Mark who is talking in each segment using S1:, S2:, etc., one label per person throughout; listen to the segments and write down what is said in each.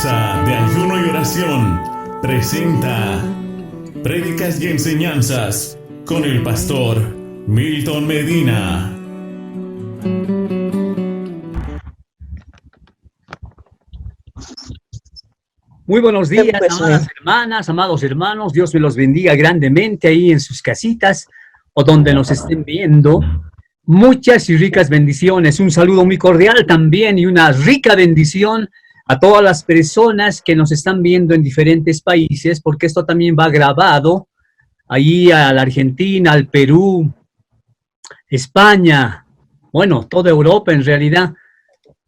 S1: Casa de Ayuno y Oración presenta Prédicas y Enseñanzas con el pastor Milton Medina.
S2: Muy buenos días, amadas hermanas, amados hermanos. Dios me los bendiga grandemente ahí en sus casitas o donde nos estén viendo. Muchas y ricas bendiciones. Un saludo muy cordial también y una rica bendición a todas las personas que nos están viendo en diferentes países, porque esto también va grabado ahí a la Argentina, al Perú, España, bueno, toda Europa en realidad.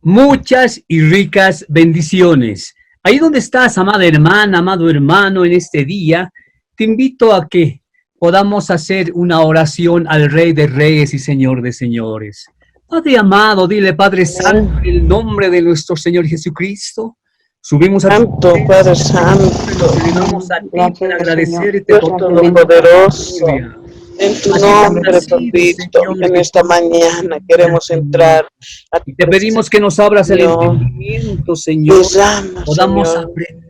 S2: Muchas y ricas bendiciones. Ahí donde estás, amada hermana, amado hermano, en este día, te invito a que podamos hacer una oración al Rey de Reyes y Señor de Señores. Padre amado, dile, Padre Santo, en el nombre de nuestro Señor Jesucristo, subimos a tu
S3: Santo, Padre Santo,
S2: nos elevamos a ti para agradecerte
S3: Dios
S2: por
S3: Todopoderoso, en tu nombre,
S2: nacido,
S3: papito,
S2: Señor,
S3: en esta mañana queremos entrar a tu
S2: y te pedimos que nos abras el
S3: Señor.
S2: entendimiento, Señor,
S3: Pisamos,
S2: podamos
S3: Señor,
S2: aprender,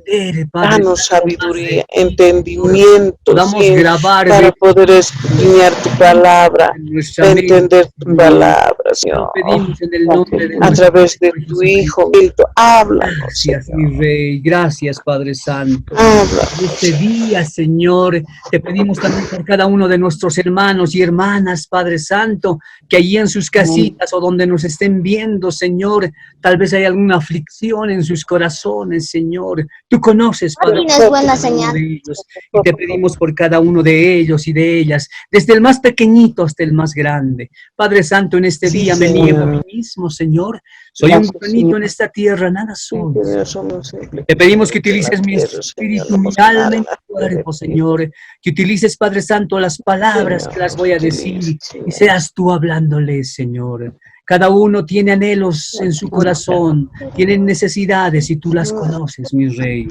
S2: Padre
S3: danos
S2: Santo, más
S3: sabiduría,
S2: de ti,
S3: entendimiento,
S2: podamos
S3: sí,
S2: grabar
S3: para
S2: de
S3: poder escudriñar tu palabra,
S2: nuestra
S3: para
S2: mente,
S3: entender tu
S2: Señor.
S3: palabra,
S2: Te
S3: Señor.
S2: lo pedimos en el nombre de
S3: A
S2: nuestro
S3: través de
S2: Señor
S3: tu
S2: Jesucristo.
S3: Hijo, Cristo, háblanos,
S2: Gracias,
S3: Señor.
S2: mi Rey. Gracias, Padre Santo.
S3: Háblanos.
S2: En este día, Señor, te pedimos también por cada uno de nuestros hermanos y hermanas, Padre Santo, que allí en sus casitas o donde nos estén viendo, Señor, tal vez hay alguna aflicción en sus corazones, Señor. Tú conoces, Padre,
S4: Tienes buena
S2: cada uno
S4: señal.
S2: de ellos, y te pedimos por cada uno de ellos y de ellas, desde el más pequeñito hasta el más grande. Padre Santo, en este día me niego a mí mismo, Señor. Soy un granito en esta tierra, nada soy. Te pedimos que utilices mi espíritu, mi alma y mi cuerpo, Señor. Que utilices, Padre Santo, las palabras que las voy a decir y seas tú hablándoles, Señor. Cada uno tiene anhelos en su corazón, tienen necesidades y tú las conoces, mi Rey.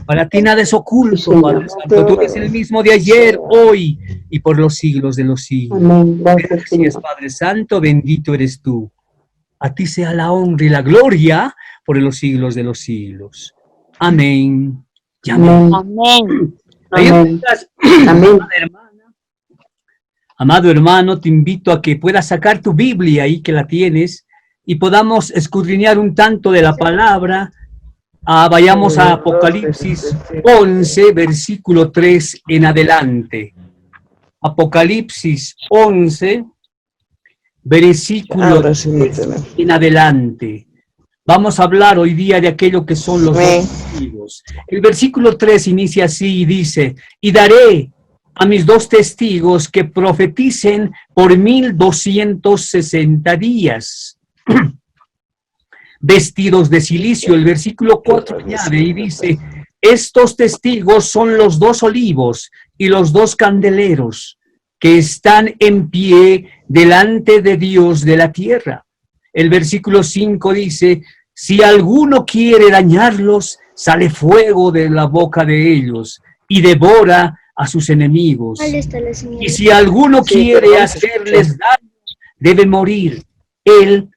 S2: Para ti nada es oculto, Padre Santo. Tú eres el mismo de ayer, hoy y por los siglos de los siglos. Gracias, Padre Santo, bendito eres tú. A ti sea la honra y la gloria por los siglos de los siglos. Amén. Y amén.
S4: Amén.
S2: Ahí estás, amada hermana. Amado hermano, te invito a que puedas sacar tu Biblia ahí que la tienes y podamos escudriñar un tanto de la palabra. Vayamos a Apocalipsis 11, versículo 3 en adelante. Apocalipsis 11, versículo 3 en adelante. Vamos a hablar hoy día de aquello que son los dos testigos. El versículo 3 inicia así y dice: y daré a mis dos testigos que profeticen por 1260 días, vestidos de silicio. El versículo 4 añade y dice: estos testigos son los dos olivos y los dos candeleros que están en pie delante de Dios de la tierra. El versículo 5 dice: si alguno quiere dañarlos, sale fuego de la boca de ellos y devora a sus enemigos. Y si alguno quiere hacerles daño, debe morir él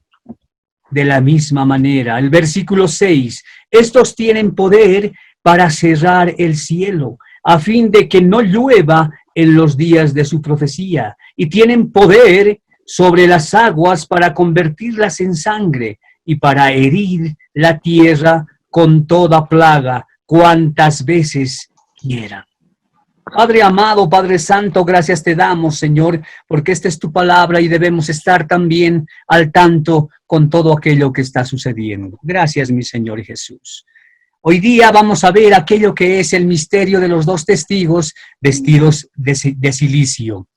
S2: de la misma manera. El versículo 6, estos tienen poder para cerrar el cielo, a fin de que no llueva en los días de su profecía, y tienen poder sobre las aguas para convertirlas en sangre, y para herir la tierra con toda plaga, cuantas veces quieran. Padre amado, Padre Santo, gracias te damos, Señor, porque esta es tu palabra y debemos estar también al tanto con todo aquello que está sucediendo. Gracias, mi Señor Jesús. Hoy día vamos a ver aquello que es el misterio de los dos testigos vestidos de silicio.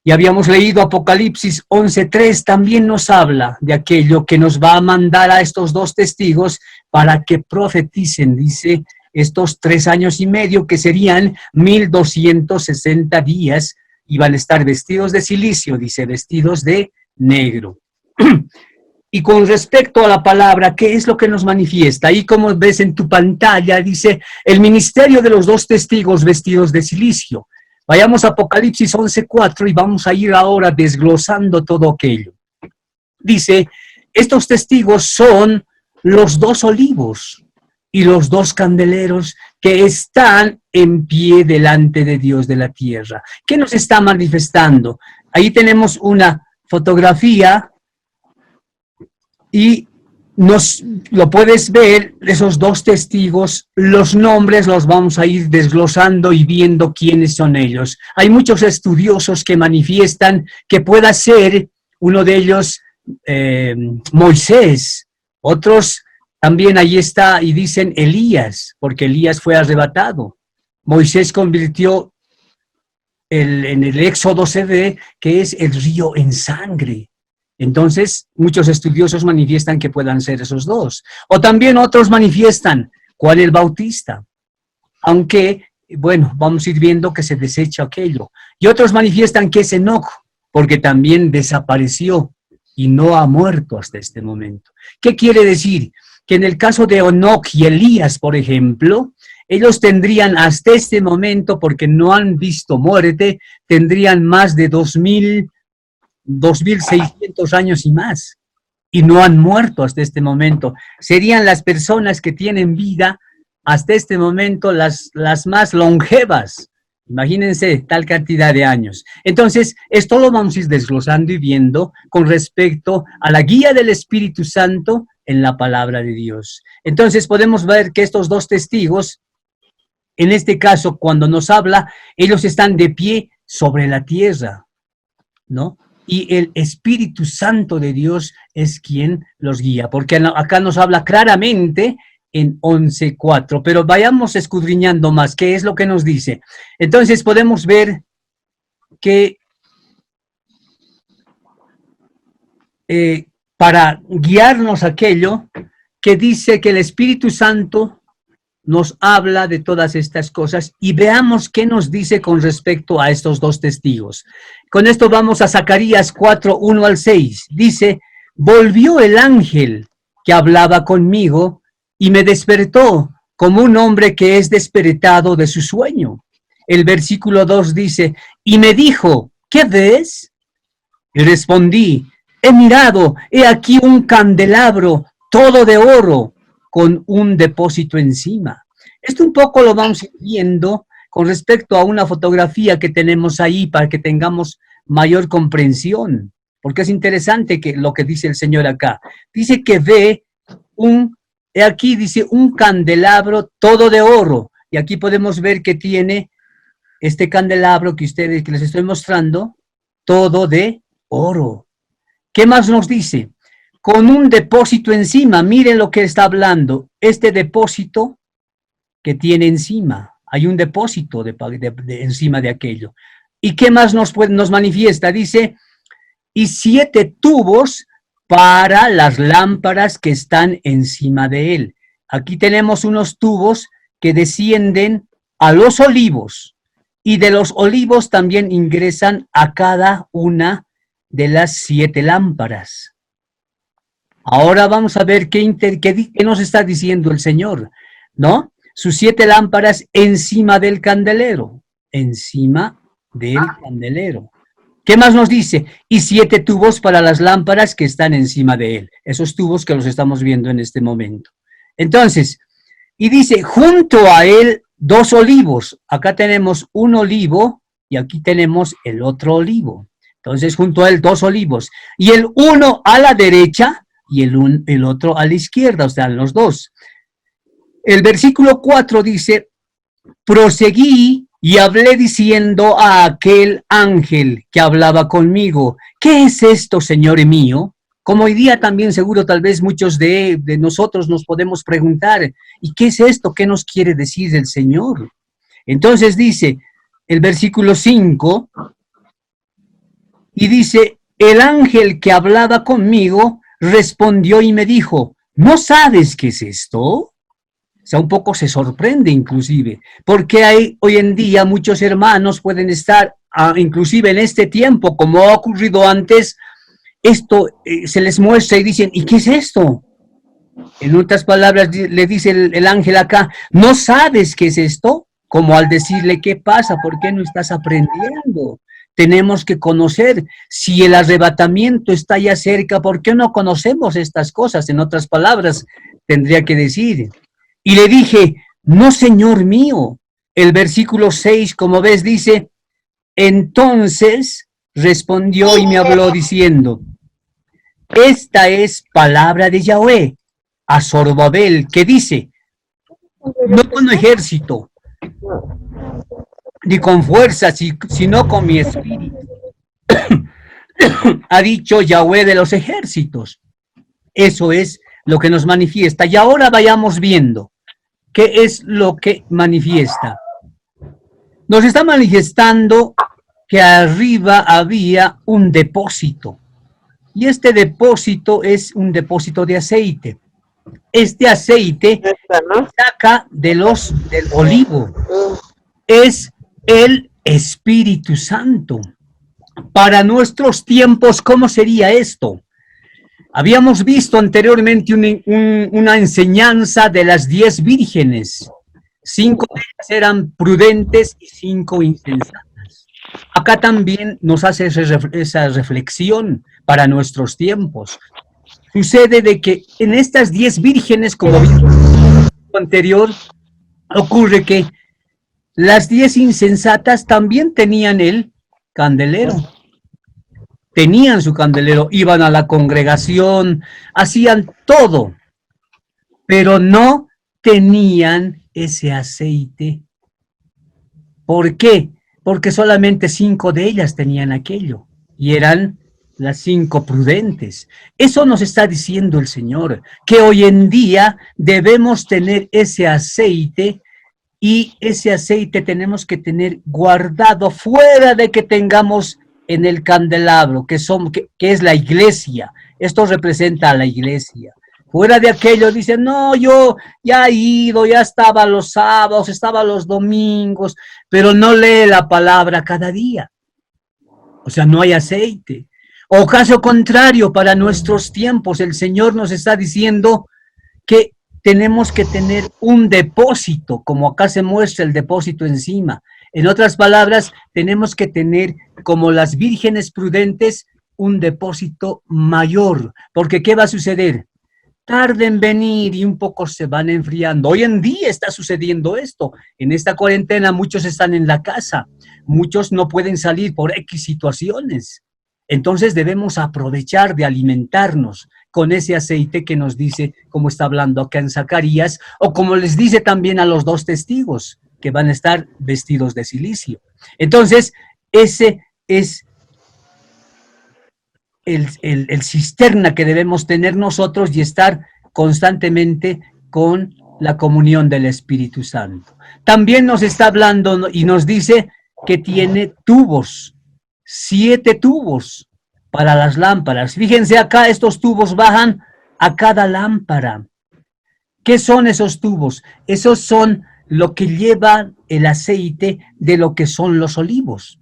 S2: Y habíamos leído Apocalipsis 11:3, también nos habla de aquello que nos va a mandar a estos dos testigos para que profeticen, dice, estos 3 años y medio, que serían 1260 días, iban a estar vestidos de silicio, dice, vestidos de negro. Y con respecto a la palabra, ¿qué es lo que nos manifiesta? Ahí, como ves en tu pantalla, dice, el ministerio de los dos testigos vestidos de silicio. Vayamos a Apocalipsis 11:4 y vamos a ir ahora desglosando todo aquello. Dice, estos testigos son los dos olivos y los dos candeleros que están en pie delante de Dios de la tierra. ¿Qué nos está manifestando? Ahí tenemos una fotografía y lo puedes ver, esos dos testigos, los nombres los vamos a ir desglosando y viendo quiénes son ellos. Hay muchos estudiosos que manifiestan que pueda ser uno de ellos Moisés, otros también ahí está y dicen Elías, porque Elías fue arrebatado. Moisés convirtió en el Éxodo se ve que es el río en sangre. Entonces, muchos estudiosos manifiestan que puedan ser esos dos. O también otros manifiestan Juan el Bautista. Aunque, bueno, vamos a ir viendo que se desecha aquello. Y otros manifiestan que es Enoc, porque también desapareció y no ha muerto hasta este momento. ¿Qué quiere decir? Que en el caso de Enoc y Elías, por ejemplo, ellos tendrían hasta este momento, porque no han visto muerte, tendrían más de 2.600 años y más, y no han muerto hasta este momento. Serían las personas que tienen vida hasta este momento las más longevas. Imagínense tal cantidad de años. Entonces, esto lo vamos a ir desglosando y viendo con respecto a la guía del Espíritu Santo en la palabra de Dios. Entonces, podemos ver que estos dos testigos, en este caso, cuando nos habla, ellos están de pie sobre la tierra, ¿no? Y el Espíritu Santo de Dios es quien los guía, porque acá nos habla claramente en 11:4, pero vayamos escudriñando más, ¿qué es lo que nos dice? Entonces podemos ver que para guiarnos aquello que dice que el Espíritu Santo nos habla de todas estas cosas y veamos qué nos dice con respecto a estos dos testigos. Con esto vamos a Zacarías 4:1-6. Dice, volvió el ángel que hablaba conmigo y me despertó como un hombre que es despertado de su sueño. El versículo 2 dice, y me dijo, ¿qué ves? Y respondí, he mirado, he aquí un candelabro todo de oro con un depósito encima. Esto un poco lo vamos viendo con respecto a una fotografía que tenemos ahí para que tengamos mayor comprensión, porque es interesante que lo que dice el Señor acá. Dice que ve aquí dice un candelabro todo de oro, y aquí podemos ver que tiene este candelabro que les estoy mostrando, todo de oro. ¿Qué más nos dice? Con un depósito encima, miren lo que está hablando, este depósito que tiene encima, hay un depósito encima de aquello. ¿Y qué más nos manifiesta? Dice, y 7 tubos para las lámparas que están encima de él. Aquí tenemos unos tubos que descienden a los olivos, y de los olivos también ingresan a cada una de las 7 lámparas. Ahora vamos a ver qué nos está diciendo el Señor, ¿no? Sus 7 lámparas encima del candelero, encima del candelero. ¿Qué más nos dice? Y 7 tubos para las lámparas que están encima de él, esos tubos que los estamos viendo en este momento. Entonces, y dice, junto a él 2 olivos, acá tenemos un olivo y aquí tenemos el otro olivo. Entonces, junto a él 2 olivos, y el uno a la derecha y el otro a la izquierda, o sea, los dos. El versículo 4 dice, proseguí y hablé diciendo a aquel ángel que hablaba conmigo, ¿qué es esto, Señor mío? Como hoy día también seguro tal vez muchos de nosotros nos podemos preguntar, ¿y qué es esto? ¿Qué nos quiere decir el Señor? Entonces dice el versículo 5, y dice, el ángel que hablaba conmigo respondió y me dijo, ¿no sabes qué es esto? O sea, un poco se sorprende inclusive, porque hoy en día muchos hermanos pueden estar, inclusive en este tiempo, como ha ocurrido antes, esto se les muestra y dicen, ¿y qué es esto? En otras palabras, le dice el ángel acá, ¿no sabes qué es esto? Como al decirle, ¿qué pasa? ¿Por qué no estás aprendiendo? Tenemos que conocer, si el arrebatamiento está ya cerca, ¿por qué no conocemos estas cosas? En otras palabras, tendría que decir. Y le dije, no, Señor mío. El versículo 6, como ves, dice, entonces respondió y me habló diciendo, esta es palabra de Yahweh a Zorobabel, que dice, no con ejército, ni con fuerza, sino con mi espíritu. Ha dicho Yahweh de los ejércitos. Eso es lo que nos manifiesta. Y ahora vayamos viendo qué es lo que manifiesta. Nos está manifestando que arriba había un depósito. Y este depósito es un depósito de aceite. Este aceite saca del olivo. Es el Espíritu Santo. Para nuestros tiempos, ¿cómo sería esto? Habíamos visto anteriormente una enseñanza de las 10 vírgenes. 5 de ellas eran prudentes y 5 insensatas. Acá también nos hace esa reflexión para nuestros tiempos. Sucede de que en estas 10 vírgenes, como vimos en el anterior, ocurre que las 10 insensatas también tenían el candelero. Tenían su candelero, iban a la congregación, hacían todo, pero no tenían ese aceite. ¿Por qué? Porque solamente 5 de ellas tenían aquello, y eran las 5 prudentes. Eso nos está diciendo el Señor, que hoy en día debemos tener ese aceite, y ese aceite tenemos que tener guardado fuera de que tengamos en el candelabro, que es la iglesia. Esto representa a la iglesia. Fuera de aquello dicen, no, yo ya he ido, ya estaba los sábados, estaba los domingos, pero no lee la palabra cada día. O sea, no hay aceite. O caso contrario, para nuestros tiempos, el Señor nos está diciendo que tenemos que tener un depósito, como acá se muestra el depósito encima. En otras palabras, tenemos que tener, como las vírgenes prudentes, un depósito mayor. Porque ¿qué va a suceder? Tarde en venir y un poco se van enfriando. Hoy en día está sucediendo esto. En esta cuarentena muchos están en la casa. Muchos no pueden salir por X situaciones. Entonces debemos aprovechar de alimentarnos con ese aceite que nos dice, como está hablando acá en Zacarías, o como les dice también a los 2 testigos, que van a estar vestidos de silicio. Entonces, ese es el cisterna que debemos tener nosotros y estar constantemente con la comunión del Espíritu Santo. También nos está hablando y nos dice que tiene tubos, 7 tubos para las lámparas. Fíjense acá, estos tubos bajan a cada lámpara. ¿Qué son esos tubos? Esos son lo que lleva el aceite de lo que son los olivos.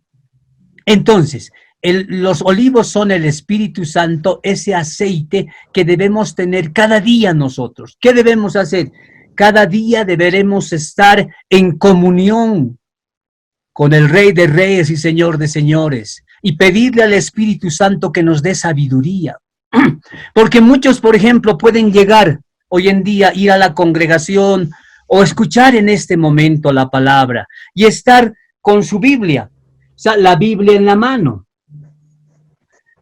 S2: Entonces, los olivos son el Espíritu Santo, ese aceite que debemos tener cada día nosotros. ¿Qué debemos hacer? Cada día deberemos estar en comunión con el Rey de Reyes y Señor de Señores y pedirle al Espíritu Santo que nos dé sabiduría. Porque muchos, por ejemplo, pueden llegar hoy en día, ir a la congregación o escuchar en este momento la palabra y estar con su Biblia, o sea, la Biblia en la mano.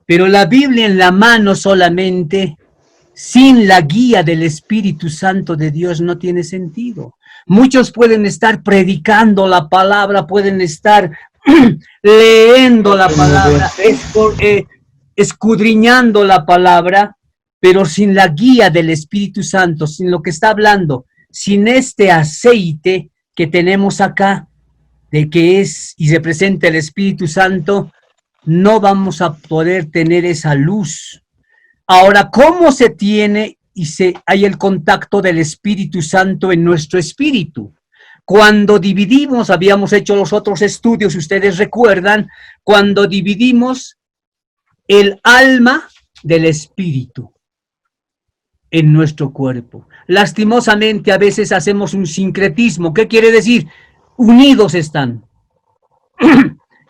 S2: Pero la Biblia en la mano solamente, sin la guía del Espíritu Santo de Dios, no tiene sentido. Muchos pueden estar predicando la palabra, pueden estar leyendo la palabra, escudriñando la palabra, pero sin la guía del Espíritu Santo, sin lo que está hablando, sin este aceite que tenemos acá, de que es y representa el Espíritu Santo, no vamos a poder tener esa luz. Ahora, ¿cómo se tiene y hay el contacto del Espíritu Santo en nuestro espíritu? Cuando dividimos, habíamos hecho los otros estudios, ustedes recuerdan, cuando dividimos el alma del espíritu en nuestro cuerpo. Lastimosamente, a veces hacemos un sincretismo. ¿Qué quiere decir? Unidos están.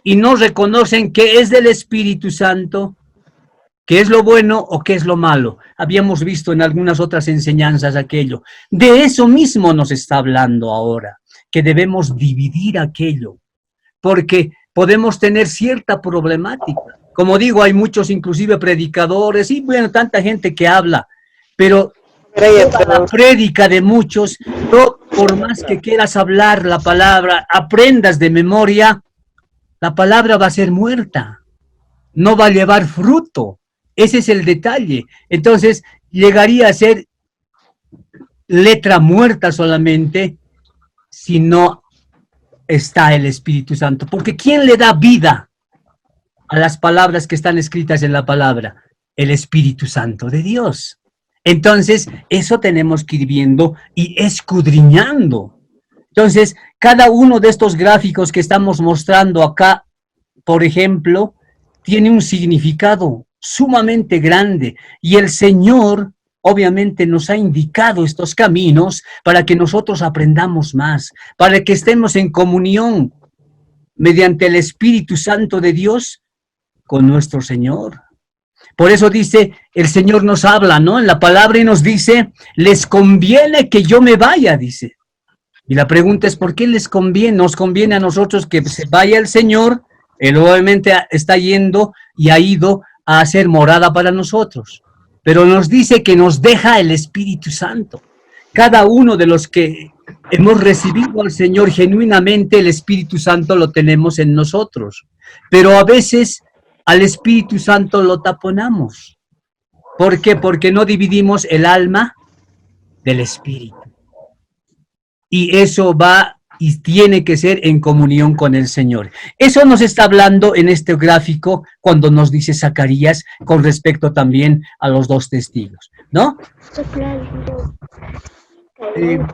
S2: Y no reconocen que es del Espíritu Santo ¿Qué es lo bueno o qué es lo malo? Habíamos visto en algunas otras enseñanzas aquello. De eso mismo nos está hablando ahora, que debemos dividir aquello, porque podemos tener cierta problemática. Como digo, hay muchos inclusive predicadores y bueno, tanta gente que habla, pero toda la prédica de muchos, por más que quieras hablar la palabra, aprendas de memoria, la palabra va a ser muerta, no va a llevar fruto. Ese es el detalle. Entonces, llegaría a ser letra muerta solamente si no está el Espíritu Santo. Porque ¿quién le da vida a las palabras que están escritas en la palabra? El Espíritu Santo de Dios. Entonces, eso tenemos que ir viendo y escudriñando. Entonces, cada uno de estos gráficos que estamos mostrando acá, por ejemplo, tiene un significado sumamente grande y el Señor obviamente nos ha indicado estos caminos para que nosotros aprendamos más, para que estemos en comunión mediante el Espíritu Santo de Dios con nuestro Señor. Por eso dice, el Señor nos habla, ¿no? En la palabra y nos dice, les conviene que yo me vaya, dice. Y la pregunta es, ¿por qué les conviene? Nos conviene a nosotros que se vaya el Señor. Él obviamente está yendo y ha ido a hacer morada para nosotros. Pero nos dice que nos deja el Espíritu Santo. Cada uno de los que hemos recibido al Señor genuinamente, el Espíritu Santo lo tenemos en nosotros. Pero a veces al Espíritu Santo lo taponamos. ¿Por qué? Porque no dividimos el alma del Espíritu. Y eso va y tiene que ser en comunión con el Señor. Eso nos está hablando en este gráfico cuando nos dice Zacarías con respecto también a los dos testigos, ¿no?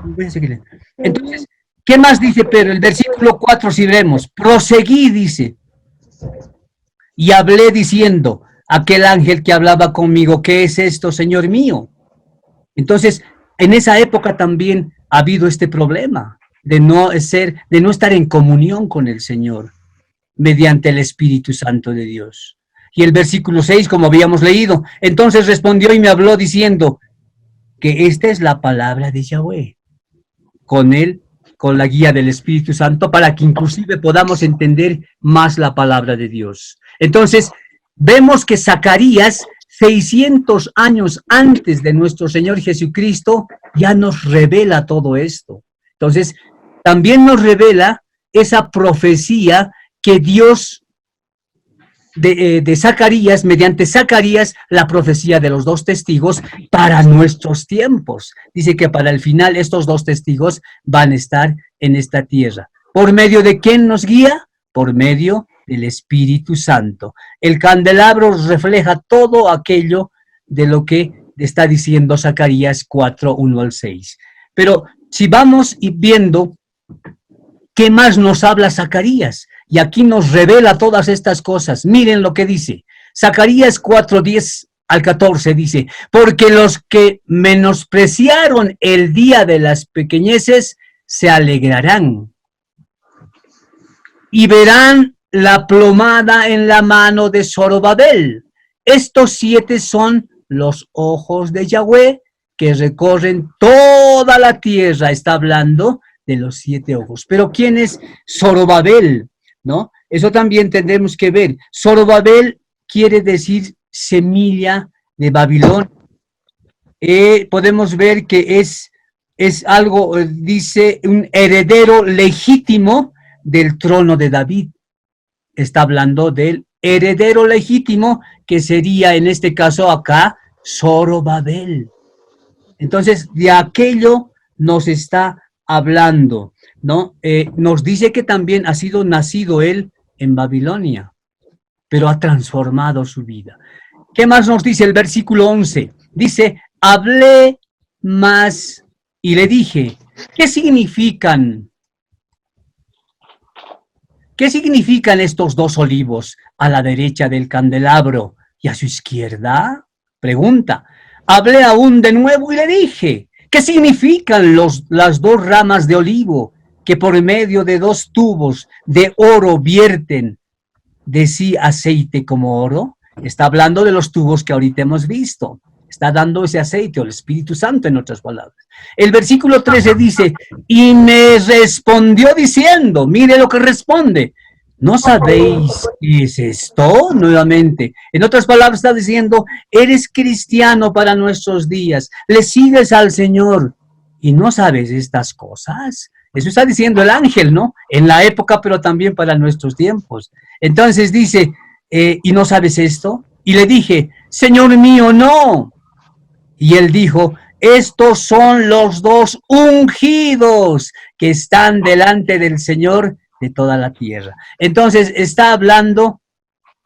S2: Voy a seguir. Entonces, ¿qué más dice Pedro? El versículo 4, si vemos, proseguí, dice, y hablé diciendo, aquel ángel que hablaba conmigo, ¿qué es esto, Señor mío? Entonces, en esa época también ha habido este problema de no estar en comunión con el Señor mediante el Espíritu Santo de Dios. Y el versículo 6, como habíamos leído, entonces respondió y me habló diciendo que esta es la palabra de Yahweh, con la guía del Espíritu Santo, para que inclusive podamos entender más la palabra de Dios. Entonces, vemos que Zacarías, 600 años antes de nuestro Señor Jesucristo, ya nos revela todo esto. Entonces, también nos revela esa profecía que Dios de Zacarías, mediante Zacarías, la profecía de los dos testigos para nuestros tiempos. Dice que para el final estos dos testigos van a estar en esta tierra. ¿Por medio de quién nos guía? Por medio del Espíritu Santo. El candelabro refleja todo aquello de lo que está diciendo Zacarías 4, 1 al 6. Pero si vamos y viendo qué más nos habla Zacarías, y aquí nos revela todas estas cosas. Miren lo que dice. Zacarías 4, 10 al 14 dice, porque los que menospreciaron el día de las pequeñeces se alegrarán y verán la plomada en la mano de Zorobabel. Estos 7 son los ojos de Yahweh que recorren toda la tierra. Está hablando de los 7 ojos. Pero ¿quién es Zorobabel? ¿No? Eso también tendremos que ver. Zorobabel quiere decir semilla de Babilonia. Podemos ver que es algo, dice, un heredero legítimo del trono de David. Está hablando del heredero legítimo, que sería en este caso acá Zorobabel. Entonces, de aquello nos está hablando, ¿no? Nos dice que también ha sido nacido él en Babilonia, pero ha transformado su vida. ¿Qué más nos dice el versículo 11? Dice, hablé más y le dije, ¿qué significan estos dos olivos a la derecha del candelabro y a su izquierda? Pregunta. Hablé aún de nuevo y le dije, ¿qué significan las dos ramas de olivo que por medio de 2 tubos de oro vierten de sí aceite como oro? Está hablando de los tubos que ahorita hemos visto. Está dando ese aceite, o el Espíritu Santo, en otras palabras. El versículo 13 dice, y me respondió diciendo, mire lo que responde, ¿no sabéis qué es esto? Nuevamente, en otras palabras está diciendo, eres cristiano para nuestros días, le sigues al Señor y no sabes estas cosas. Eso está diciendo el ángel, ¿no? En la época, pero también para nuestros tiempos. Entonces dice, ¿y no sabes esto? Y le dije, Señor mío, no. Y él dijo, estos son los dos ungidos que están delante del Señor de toda la tierra. Entonces está hablando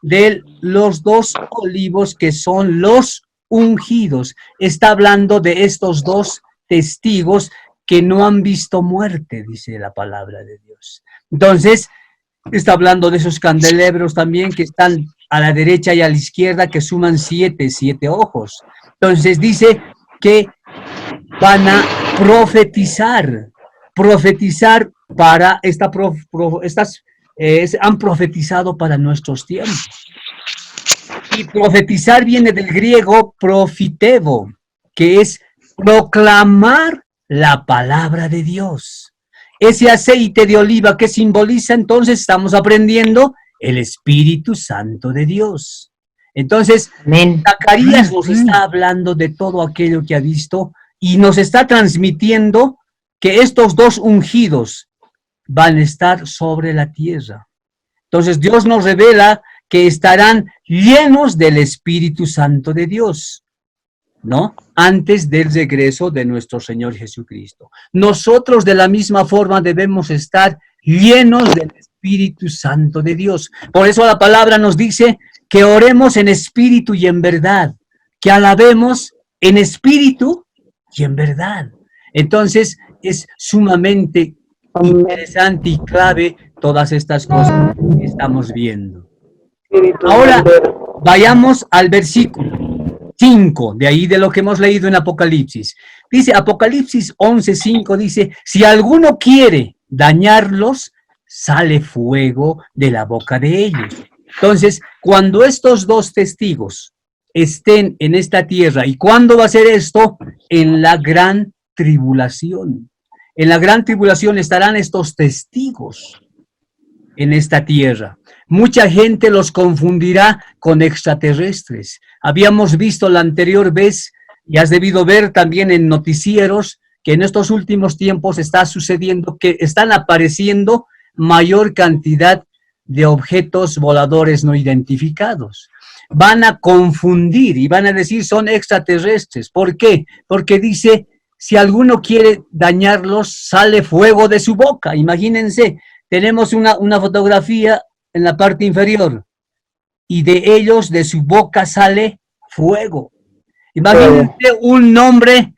S2: de los dos olivos que son los ungidos. Está hablando de estos dos testigos que no han visto muerte, dice la palabra de Dios. Entonces, está hablando de esos candelabros también que están a la derecha y a la izquierda, que suman siete ojos. Entonces dice que van a profetizar para han profetizado para nuestros tiempos. Y profetizar viene del griego profitevo, que es proclamar la palabra de Dios. Ese aceite de oliva que simboliza, entonces estamos aprendiendo el Espíritu Santo de Dios. Entonces, Zacarías nos está hablando de todo aquello que ha visto y nos está transmitiendo que estos dos ungidos van a estar sobre la tierra. Entonces, Dios nos revela que estarán llenos del Espíritu Santo de Dios, ¿no? Antes del regreso de nuestro Señor Jesucristo. Nosotros de la misma forma debemos estar llenos del Espíritu Santo de Dios. Por eso la palabra nos dice que oremos en espíritu y en verdad, que alabemos en espíritu y en verdad. Entonces es sumamente interesante y clave todas estas cosas que estamos viendo. Ahora vayamos al versículo 5, de ahí de lo que hemos leído en Apocalipsis. Dice, Apocalipsis 11:5 dice, si alguno quiere dañarlos, sale fuego de la boca de ellos. Entonces, cuando estos dos testigos estén en esta tierra, ¿y cuándo va a ser esto? En la gran tribulación. En la gran tribulación estarán estos testigos en esta tierra. Mucha gente los confundirá con extraterrestres. Habíamos visto la anterior vez, y has debido ver también en noticieros, que en estos últimos tiempos está sucediendo que están apareciendo mayor cantidad de objetos voladores no identificados. Van a confundir y van a decir son extraterrestres. ¿Por qué? Porque dice, si alguno quiere dañarlos, sale fuego de su boca. Imagínense, tenemos una fotografía en la parte inferior y de ellos, de su boca sale fuego. Imagínense un hombre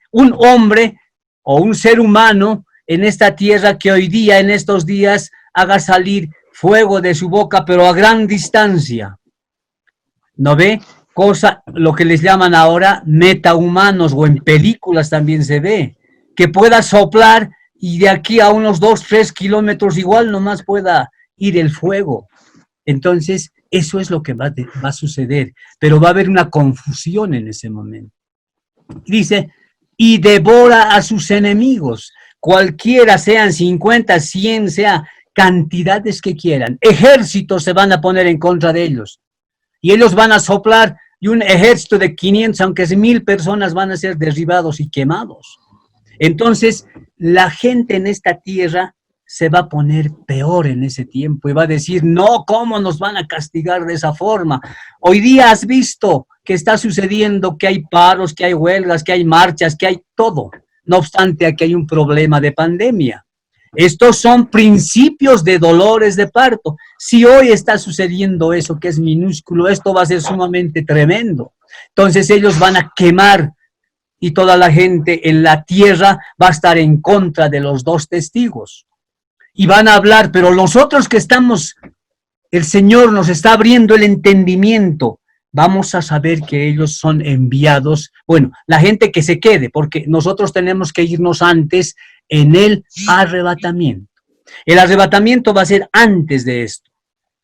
S2: o un ser humano en esta tierra que hoy día, en estos días, haga salir fuego de su boca, pero a gran distancia. ¿No ve? Lo que les llaman ahora metahumanos, o en películas también se ve, que pueda soplar y de aquí a unos 2-3 kilómetros igual nomás pueda ir el fuego. Entonces, eso es lo que va a suceder, pero va a haber una confusión en ese momento. Dice, y devora a sus enemigos, cualquiera sean 50, 100, sea cantidades que quieran, ejércitos se van a poner en contra de ellos, y ellos van a soplar, y un ejército de 500, aunque es 1000 personas, van a ser derribados y quemados. Entonces, la gente en esta tierra se va a poner peor en ese tiempo y va a decir, no, ¿cómo nos van a castigar de esa forma? Hoy día has visto que está sucediendo, que hay paros, que hay huelgas, que hay marchas, que hay todo. No obstante, aquí hay un problema de pandemia. Estos son principios de dolores de parto. Si hoy está sucediendo eso, que es minúsculo, esto va a ser sumamente tremendo. Entonces ellos van a quemar y toda la gente en la tierra va a estar en contra de los dos testigos. Y van a hablar, pero nosotros que estamos, el Señor nos está abriendo el entendimiento, vamos a saber que ellos son enviados. Bueno, la gente que se quede, porque nosotros tenemos que irnos antes en el arrebatamiento. El arrebatamiento va a ser antes de esto.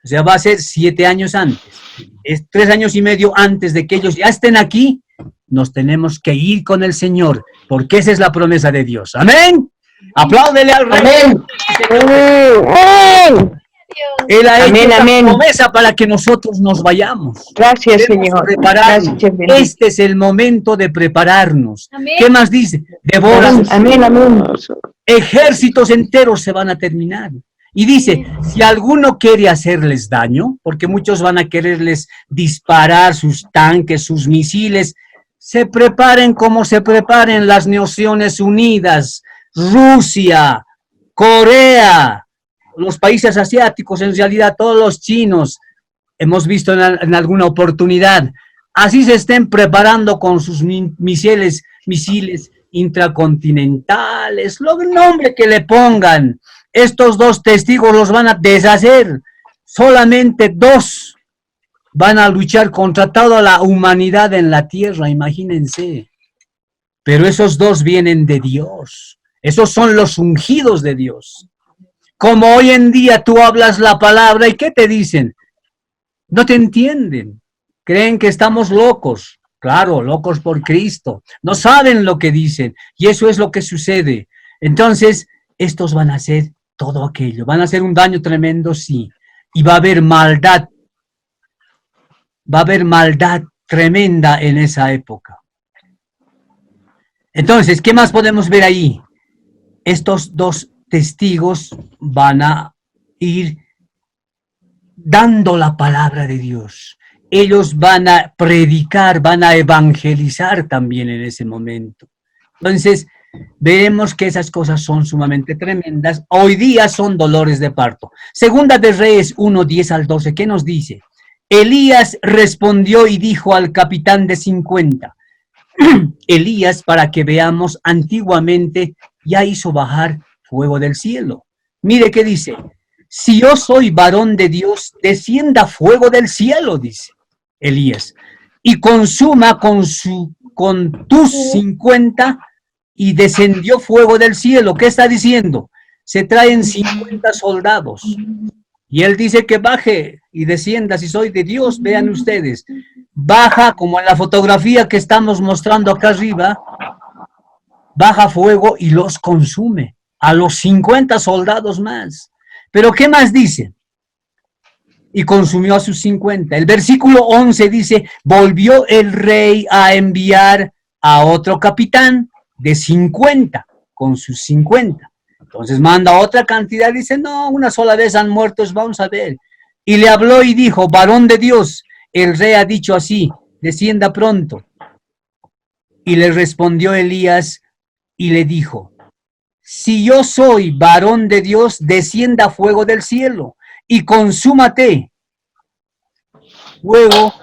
S2: O sea, va a ser 7 años antes. Es 3 años y medio antes de que ellos ya estén aquí. Nos tenemos que ir con el Señor, porque esa es la promesa de Dios. Amén. Apláudele al Rey.
S3: Amén. Amén.
S2: Él ha
S3: Amén,
S2: hecho la
S3: amén.
S2: promesa para que nosotros nos vayamos.
S3: Gracias,
S2: Debemos
S3: Señor.
S2: prepararnos.
S3: Gracias, bendito.
S2: Este es el momento de prepararnos.
S4: Amén.
S2: ¿Qué más dice? Devoran
S3: Amén, amén.
S2: ejércitos enteros se van a terminar. Y dice, si alguno quiere hacerles daño, porque muchos van a quererles disparar sus tanques, sus misiles, se preparen como se preparen las Naciones Unidas, Rusia, Corea, los países asiáticos, en realidad todos los chinos, hemos visto en alguna oportunidad, así se estén preparando con sus misiles intracontinentales, el nombre que le pongan. Estos 2 testigos los van a deshacer. Solamente 2 van a luchar contra toda la humanidad en la tierra, imagínense. Pero esos 2 vienen de Dios. Esos son los ungidos de Dios. Como hoy en día tú hablas la palabra y ¿qué te dicen? No te entienden. Creen que estamos locos. Claro, locos por Cristo. No saben lo que dicen. Y eso es lo que sucede. Entonces, estos van a hacer todo aquello. Van a hacer un daño tremendo, sí. Y va a haber maldad. Va a haber maldad tremenda en esa época. Entonces, ¿qué más podemos ver ahí? Estos 2 testigos van a ir dando la palabra de Dios. Ellos van a predicar, van a evangelizar también en ese momento. Entonces, veremos que esas cosas son sumamente tremendas. Hoy día son dolores de parto. Segunda de Reyes 1, 10 al 12, ¿qué nos dice? Elías respondió y dijo al capitán de 50. Elías, para que veamos, antiguamente ya hizo bajar fuego del cielo. Mire qué dice. Si yo soy varón de Dios, descienda fuego del cielo, dice Elías, y consuma con tus 50, y descendió fuego del cielo. ¿Qué está diciendo? Se traen 50 soldados. Y él dice que baje y descienda, si soy de Dios, vean ustedes. Baja, como en la fotografía que estamos mostrando acá arriba, baja fuego y los consume. A los 50 soldados más. Pero ¿qué más dice? Y consumió a sus 50. El versículo 11 dice, volvió el rey a enviar a otro capitán de 50, con sus 50. Entonces manda otra cantidad, dice, no, una sola vez han muerto, vamos a ver. Y le habló y dijo, varón de Dios, el rey ha dicho así, descienda pronto. Y le respondió Elías y le dijo, si yo soy varón de Dios, descienda fuego del cielo y consúmate. Luego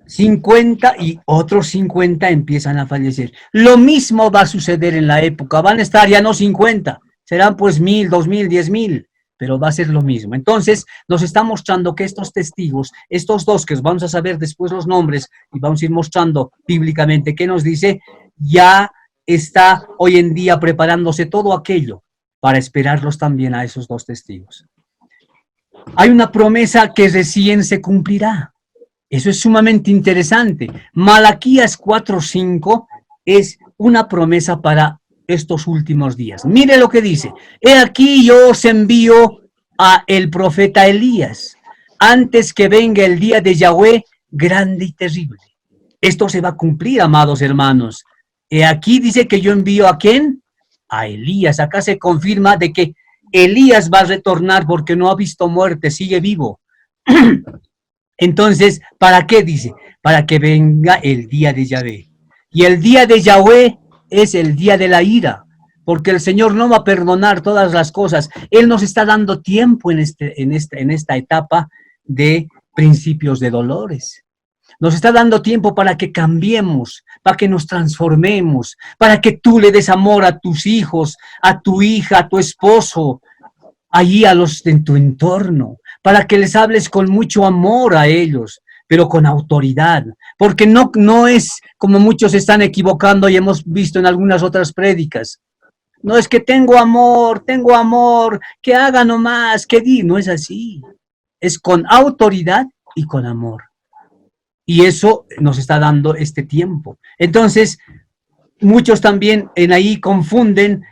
S2: 50 y otros 50 empiezan a fallecer. Lo mismo va a suceder en la época. Van a estar ya no 50, serán pues 1000, 2000, 10,000, pero va a ser lo mismo. Entonces nos está mostrando que estos testigos, estos 2 que vamos a saber después los nombres y vamos a ir mostrando bíblicamente qué nos dice, ya está hoy en día preparándose todo aquello para esperarlos también a esos 2 testigos. Hay una promesa que recién se cumplirá. Eso es sumamente interesante. Malaquías 4:5 es una promesa para estos últimos días. Mire lo que dice. He aquí yo os envío a el profeta Elías, antes que venga el día de Yahweh grande y terrible. Esto se va a cumplir, amados hermanos. He aquí dice que yo envío ¿a quién? A Elías. Acá se confirma de que Elías va a retornar porque no ha visto muerte, sigue vivo. Entonces, ¿para qué dice? Para que venga el día de Yahvé. Y el día de Yahvé es el día de la ira, porque el Señor no va a perdonar todas las cosas. Él nos está dando tiempo en esta etapa de principios de dolores. Nos está dando tiempo para que cambiemos, para que nos transformemos, para que tú le des amor a tus hijos, a tu hija, a tu esposo, allí a los en tu entorno, para que les hables con mucho amor a ellos, pero con autoridad, porque no es como muchos están equivocando y hemos visto en algunas otras prédicas. No es que tengo amor, que haga nomás, que di, no es así. Es con autoridad y con amor. Y eso nos está dando este tiempo. Entonces, muchos también en ahí confunden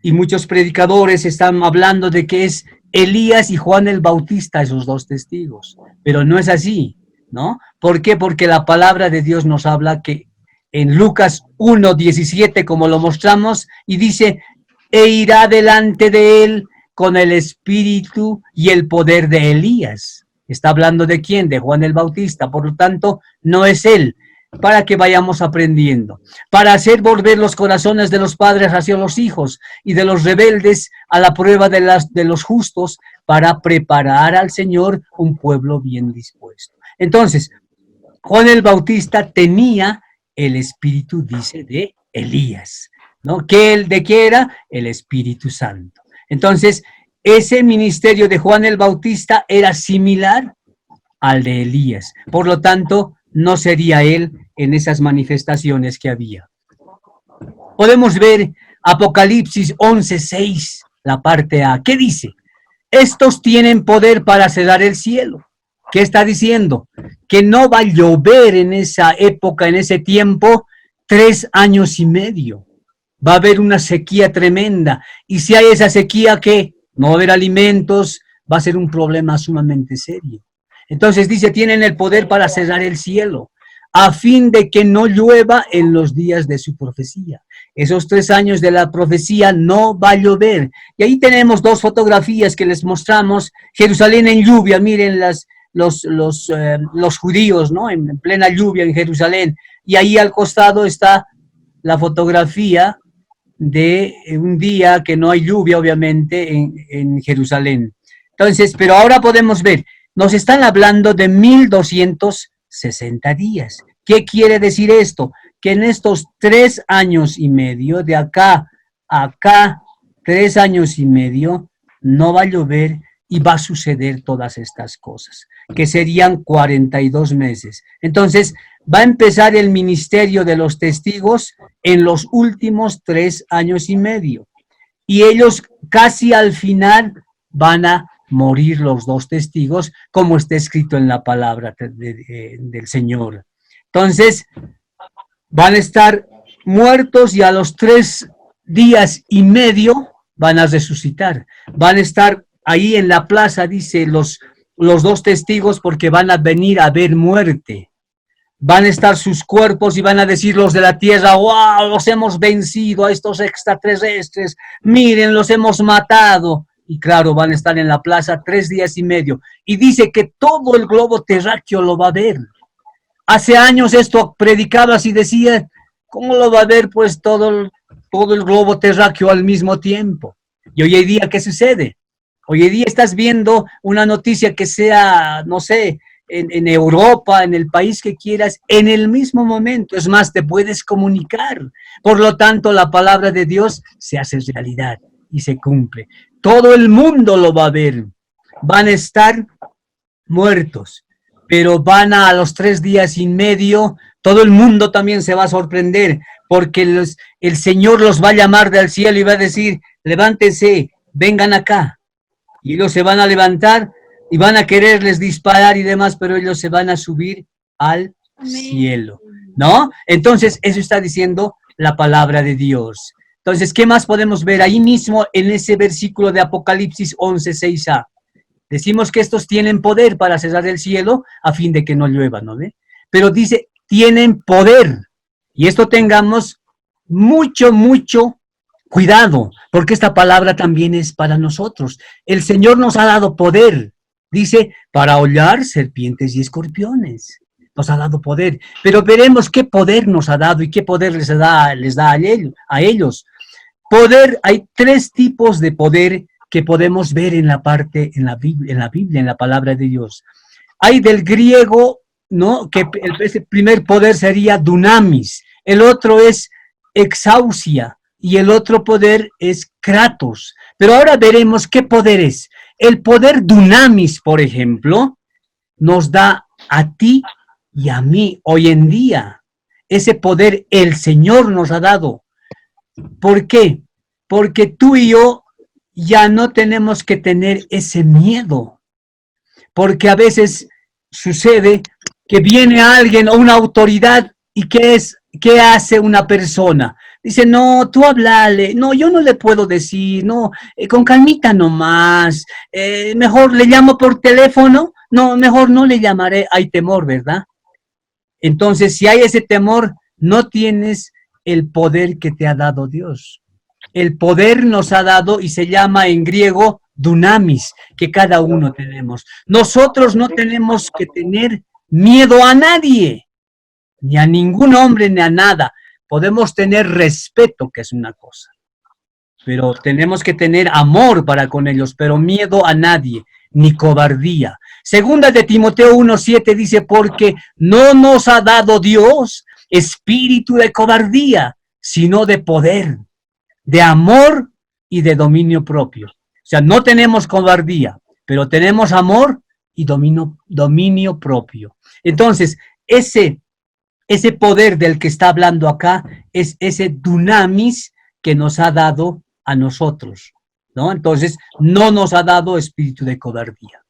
S2: y muchos predicadores están hablando de que es Elías y Juan el Bautista, esos dos testigos. Pero no es así, ¿no? ¿Por qué? Porque la palabra de Dios nos habla que en Lucas 1:17, como lo mostramos, y dice, e irá delante de él con el espíritu y el poder de Elías. Está hablando de quién, de Juan el Bautista. Por lo tanto, no es él, para que vayamos aprendiendo, para hacer volver los corazones de los padres hacia los hijos y de los rebeldes a la prueba de los justos, para preparar al Señor un pueblo bien dispuesto. Entonces, Juan el Bautista tenía el espíritu, dice, de Elías, ¿no? ¿De qué era? El Espíritu Santo. Entonces, ese ministerio de Juan el Bautista era similar al de Elías. Por lo tanto, no sería él en esas manifestaciones que había. Podemos ver Apocalipsis 11:6, la parte A. ¿Qué dice? Estos tienen poder para cerrar el cielo. ¿Qué está diciendo? Que no va a llover en esa época, en ese tiempo, 3 años y medio. Va a haber una sequía tremenda. Y si hay esa sequía, ¿qué? No va a haber alimentos, va a ser un problema sumamente serio. Entonces dice, tienen el poder para cerrar el cielo, a fin de que no llueva en los días de su profecía. Esos 3 años de la profecía no va a llover. Y ahí tenemos 2 fotografías que les mostramos. Jerusalén en lluvia, miren los judíos, ¿no? En plena lluvia en Jerusalén. Y ahí al costado está la fotografía de un día que no hay lluvia, obviamente, en Jerusalén. Entonces, pero ahora podemos ver, nos están hablando de 1260 días. ¿Qué quiere decir esto? Que en estos 3 años y medio, de acá a acá, 3 años y medio, no va a llover y va a suceder todas estas cosas, que serían 42 meses. Entonces, va a empezar el ministerio de los testigos en los últimos 3 años y medio. Y ellos casi al final van a morir los 2 testigos, como está escrito en la palabra del Señor. Entonces, van a estar muertos y a los 3 días y medio van a resucitar. Van a estar ahí en la plaza, dice, los 2 testigos, porque van a venir a ver muerte. Van a estar sus cuerpos y van a decir los de la tierra, wow, los hemos vencido a estos extraterrestres, miren, los hemos matado. Y claro, van a estar en la plaza 3 días y medio. Y dice que todo el globo terráqueo lo va a ver. Hace años esto predicabas y decía, ¿cómo lo va a ver pues todo el globo terráqueo al mismo tiempo? Y hoy en día, ¿qué sucede? Hoy en día estás viendo una noticia que sea, no sé, en Europa, en el país que quieras, en el mismo momento. Es más, te puedes comunicar. Por lo tanto, la palabra de Dios se hace realidad y se cumple. Todo el mundo lo va a ver. Van a estar muertos, pero van a los 3 días y medio, todo el mundo también se va a sorprender, porque el Señor los va a llamar del cielo y va a decir, levántense, vengan acá. Y ellos se van a levantar y van a quererles disparar y demás, pero ellos se van a subir al cielo, ¿no? Entonces, eso está diciendo la palabra de Dios. Entonces, ¿qué más podemos ver ahí mismo en ese versículo de Apocalipsis 11:6a? Decimos que estos tienen poder para cerrar el cielo a fin de que no llueva, ¿no ve? Pero dice, tienen poder. Y esto tengamos mucho cuidado, porque esta palabra también es para nosotros. El Señor nos ha dado poder, dice, para hollar serpientes y escorpiones. Nos ha dado poder, pero veremos qué poder nos ha dado y qué poder les da a ellos. Poder, hay 3 tipos de poder que podemos ver en la Biblia, en la palabra de Dios. Hay del griego, ¿no? Que el primer poder sería dunamis, el otro es exausia y el otro poder es kratos. Pero ahora veremos qué poder es. El poder dunamis, por ejemplo, nos da a ti y a mí hoy en día. Ese poder el Señor nos ha dado. ¿Por qué? Porque tú y yo ya no tenemos que tener ese miedo. Porque a veces sucede que viene alguien o una autoridad y ¿qué hace una persona? Dice, no, tú háblale, no, yo no le puedo decir, no, con calmita nomás, mejor le llamo por teléfono, no, mejor no le llamaré, hay temor, ¿verdad? Entonces, si hay ese temor, no tienes el poder que te ha dado Dios. El poder nos ha dado y se llama en griego dunamis, que cada uno tenemos. Nosotros no tenemos que tener miedo a nadie, ni a ningún hombre, ni a nada. Podemos tener respeto, que es una cosa, pero tenemos que tener amor para con ellos, pero miedo a nadie, ni cobardía. Segunda de Timoteo 1:7 dice, porque no nos ha dado Dios espíritu de cobardía, sino de poder, de amor y de dominio propio. O sea, no tenemos cobardía, pero tenemos amor y dominio propio. Entonces, ese poder del que está hablando acá es ese dunamis que nos ha dado a nosotros, ¿no? Entonces, no nos ha dado espíritu de cobardía.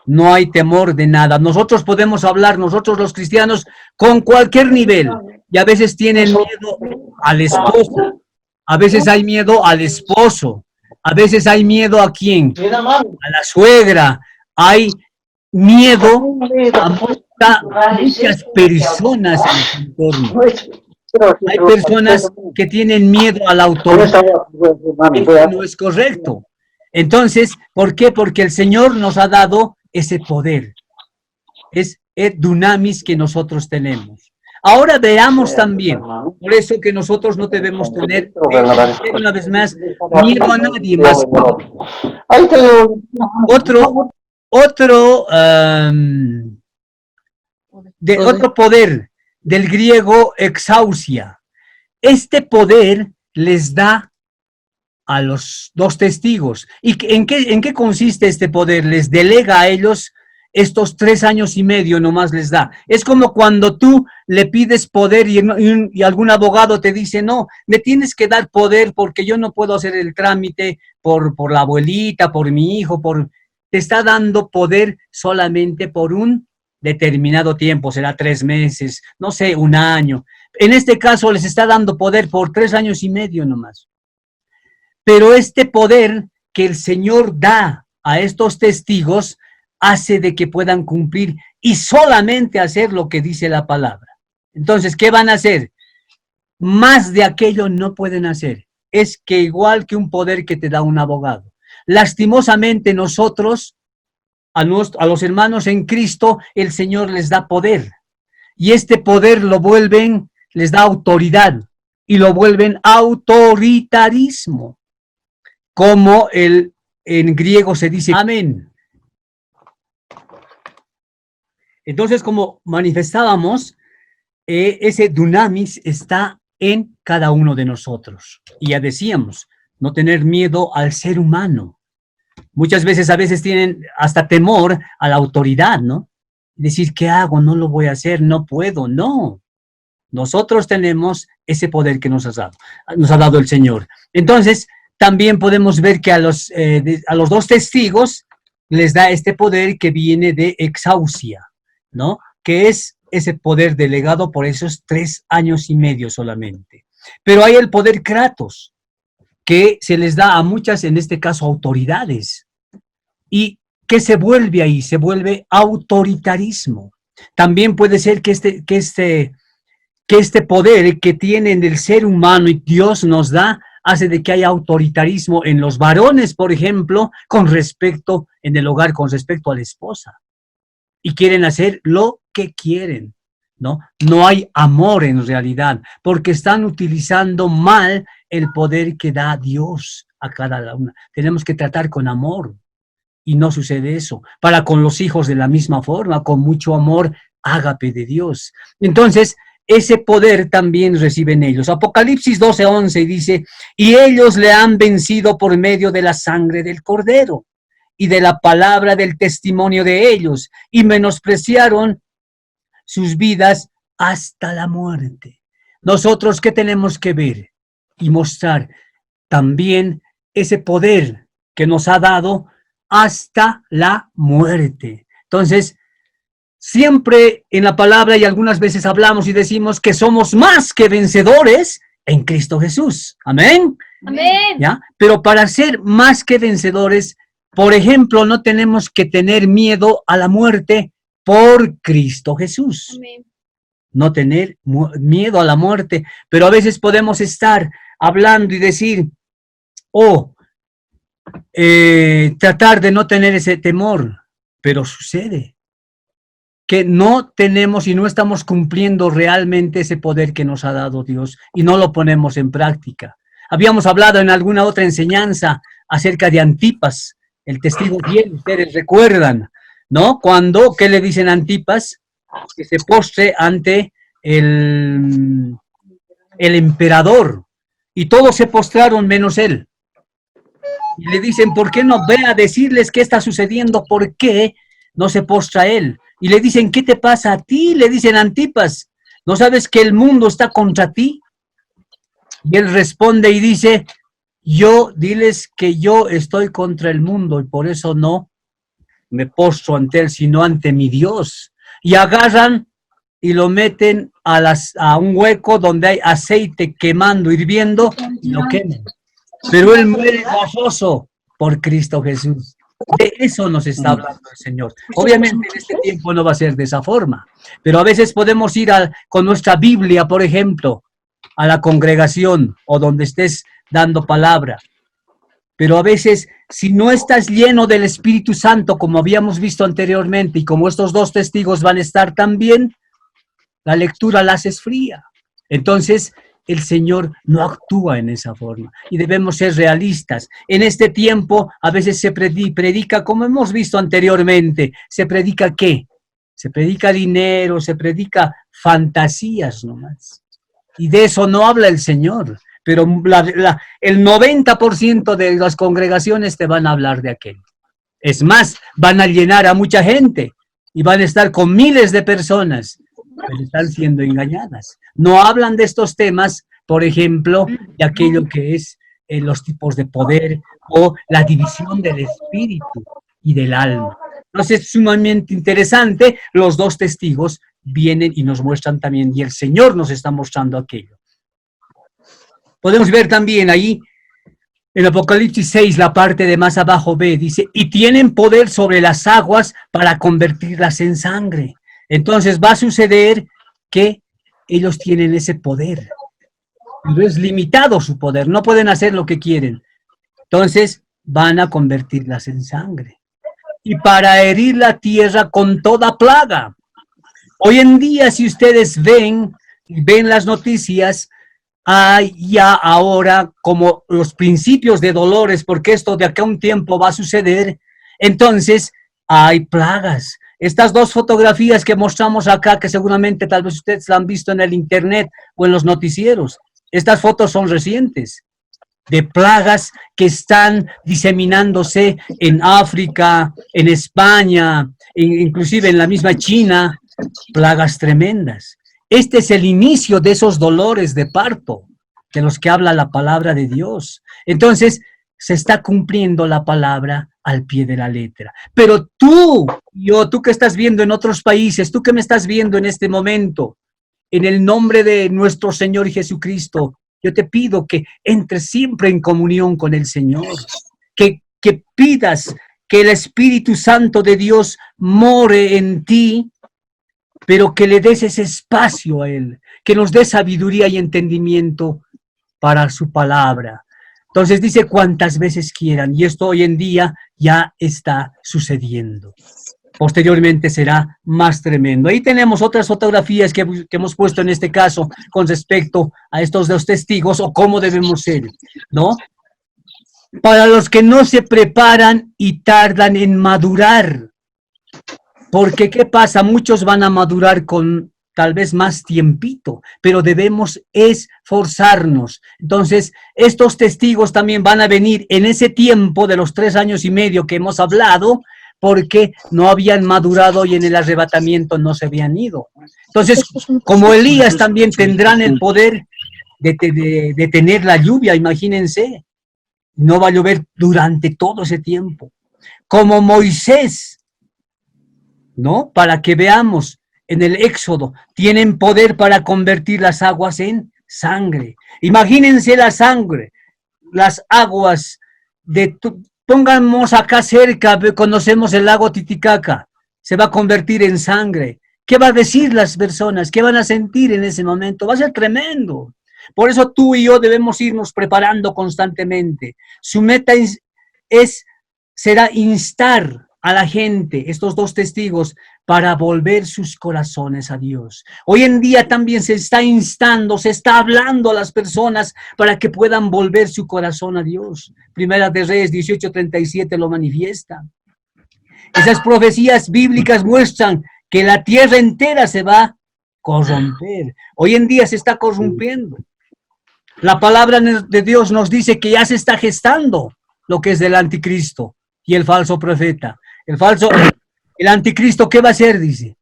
S2: No hay temor de nada. Nosotros podemos hablar, nosotros los cristianos, con cualquier nivel. Y a veces tienen miedo al esposo, a veces hay miedo al esposo, a veces hay miedo ¿a quién? A la suegra. Hay miedo a muchas personas en el entorno. Hay personas que tienen miedo a la autoridad. Eso no es correcto. Entonces, ¿por qué? Porque el Señor nos ha dado ese poder. Es el dunamis que nosotros tenemos. Ahora veamos también, por eso que nosotros no debemos tener, una vez más, miedo a nadie más. Otro poder del griego exausia. Este poder les da a los dos testigos. ¿Y en qué consiste este poder? Les delega a ellos estos 3 años y medio nomás les da. Es como cuando tú le pides poder y algún abogado te dice, no, me tienes que dar poder porque yo no puedo hacer el trámite por la abuelita, por mi hijo, te está dando poder solamente por un determinado tiempo, será 3 meses, no sé, 1 año. En este caso les está dando poder por 3 años y medio nomás. Pero este poder que el Señor da a estos testigos hace de que puedan cumplir y solamente hacer lo que dice la palabra. Entonces, ¿qué van a hacer? Más de aquello no pueden hacer. Es que igual que un poder que te da un abogado. Lastimosamente nosotros, a los hermanos en Cristo, el Señor les da poder. Y este poder les da autoridad y lo vuelven autoritarismo. Como en griego se dice amén. Entonces, como manifestábamos, ese dunamis está en cada uno de nosotros. Y ya decíamos, no tener miedo al ser humano. Muchas veces, a veces tienen hasta temor a la autoridad, ¿no? Decir, ¿qué hago? No lo voy a hacer, no puedo, no. Nosotros tenemos ese poder que nos ha dado el Señor. Entonces, también podemos ver que a los 2 testigos les da este poder que viene de exausia, ¿no? Que es ese poder delegado por esos 3 años y medio solamente. Pero hay el poder kratos, que se les da a muchas, en este caso, autoridades. ¿Y qué se vuelve ahí? Se vuelve autoritarismo. También puede ser que este poder que tiene en el ser humano y Dios nos da, hace de que haya autoritarismo en los varones, por ejemplo, en el hogar, con respecto a la esposa. Y quieren hacer lo que quieren, ¿no? No hay amor en realidad, porque están utilizando mal el poder que da Dios a cada una. Tenemos que tratar con amor, y no sucede eso. Para con los hijos de la misma forma, con mucho amor, ágape de Dios. Entonces, ese poder también reciben ellos. Apocalipsis 12:11 dice, y ellos le han vencido por medio de la sangre del Cordero y de la palabra del testimonio de ellos, y menospreciaron sus vidas hasta la muerte. Nosotros, ¿qué tenemos que ver y mostrar? también ese poder que nos ha dado hasta la muerte. Entonces, siempre en la palabra y algunas veces hablamos y decimos que somos más que vencedores en Cristo Jesús. Amén.
S4: Amén.
S2: ¿Ya? Pero para ser más que vencedores, por ejemplo, no tenemos que tener miedo a la muerte por Cristo Jesús.
S4: Amén.
S2: No tener miedo a la muerte, pero a veces podemos estar hablando y decir, tratar de no tener ese temor, pero sucede que no tenemos y no estamos cumpliendo realmente ese poder que nos ha dado Dios y no lo ponemos en práctica. Habíamos hablado en alguna otra enseñanza acerca de Antipas, el testigo fiel, ustedes recuerdan, ¿no? ¿Qué le dicen a Antipas? Que se postre ante el emperador, y todos se postraron menos él. Y le dicen, ¿por qué no ve a decirles qué está sucediendo? ¿Por qué no se postra él? Y le dicen, ¿qué te pasa a ti? Le dicen, Antipas, ¿no sabes que el mundo está contra ti? Y él responde y dice, diles que yo estoy contra el mundo y por eso no me postro ante él, sino ante mi Dios. Y agarran y lo meten a un hueco donde hay aceite quemando, hirviendo, y lo queman. Pero él muere gozoso por Cristo Jesús. De eso nos está hablando el Señor. Obviamente en este tiempo no va a ser de esa forma, pero a veces podemos ir con nuestra Biblia, por ejemplo, a la congregación o donde estés dando palabra. Pero a veces, si no estás lleno del Espíritu Santo, como habíamos visto anteriormente, y como estos dos testigos van a estar también, la lectura la haces fría. Entonces, el Señor no actúa en esa forma. Y debemos ser realistas. En este tiempo, a veces se predica, como hemos visto anteriormente, ¿se predica qué? Se predica dinero, se predica fantasías nomás. Y de eso no habla el Señor. Pero el 90% de las congregaciones te van a hablar de aquello. Es más, van a llenar a mucha gente y van a estar con miles de personas, pero están siendo engañadas. No hablan de estos temas, por ejemplo, de aquello que es los tipos de poder o la división del espíritu y del alma. Entonces es sumamente interesante, los dos testigos vienen y nos muestran también, y el Señor nos está mostrando aquello. Podemos ver también ahí, en Apocalipsis 6, la parte de más abajo B, dice, y tienen poder sobre las aguas para convertirlas en sangre. Entonces va a suceder que ellos tienen ese poder. Pero es limitado su poder, no pueden hacer lo que quieren. Entonces van a convertirlas en sangre. Y para herir la tierra con toda plaga. Hoy en día, si ustedes ven las noticias, hay ya ahora como los principios de dolores, porque esto de acá a un tiempo va a suceder. Entonces hay plagas. Estas dos fotografías que mostramos acá, que seguramente tal vez ustedes la han visto en el internet o en los noticieros, estas fotos son recientes, de plagas que están diseminándose en África, en España, inclusive en la misma China, plagas tremendas. Este es el inicio de esos dolores de parto, de los que habla la palabra de Dios. Entonces, se está cumpliendo la palabra al pie de la letra. Pero tú que estás viendo en otros países, tú que me estás viendo en este momento, en el nombre de nuestro Señor Jesucristo, yo te pido que entres siempre en comunión con el Señor, que pidas que el Espíritu Santo de Dios more en ti, pero que le des ese espacio a Él, que nos dé sabiduría y entendimiento para su palabra. Entonces dice cuantas veces quieran, y esto hoy en día ya está sucediendo. Posteriormente será más tremendo. Ahí tenemos otras fotografías que hemos puesto en este caso con respecto a estos dos testigos o cómo debemos ser, ¿no? Para los que no se preparan y tardan en madurar, porque ¿qué pasa? Muchos van a madurar con tal vez más tiempito, pero debemos esforzarnos. Entonces, estos testigos también van a venir en ese tiempo de los 3 años y medio que hemos hablado, porque no habían madurado y en el arrebatamiento no se habían ido. Entonces, como Elías también tendrán el poder de tener la lluvia, imagínense. No va a llover durante todo ese tiempo. Como Moisés, ¿no? Para que veamos en el Éxodo, tienen poder para convertir las aguas en sangre. Imagínense la sangre, las aguas pongamos acá cerca, conocemos el lago Titicaca, se va a convertir en sangre. ¿Qué va a decir las personas? ¿Qué van a sentir en ese momento? Va a ser tremendo. Por eso tú y yo debemos irnos preparando constantemente. Su meta será instar a la gente, estos dos testigos, para volver sus corazones a Dios. Hoy en día también se está instando, se está hablando a las personas para que puedan volver su corazón a Dios. Primera de Reyes 18:37 lo manifiesta. Esas profecías bíblicas muestran que la tierra entera se va a corromper. Hoy en día se está corrompiendo. La palabra de Dios nos dice que ya se está gestando lo que es del anticristo y el falso profeta. El anticristo, ¿qué va a ser? Dice,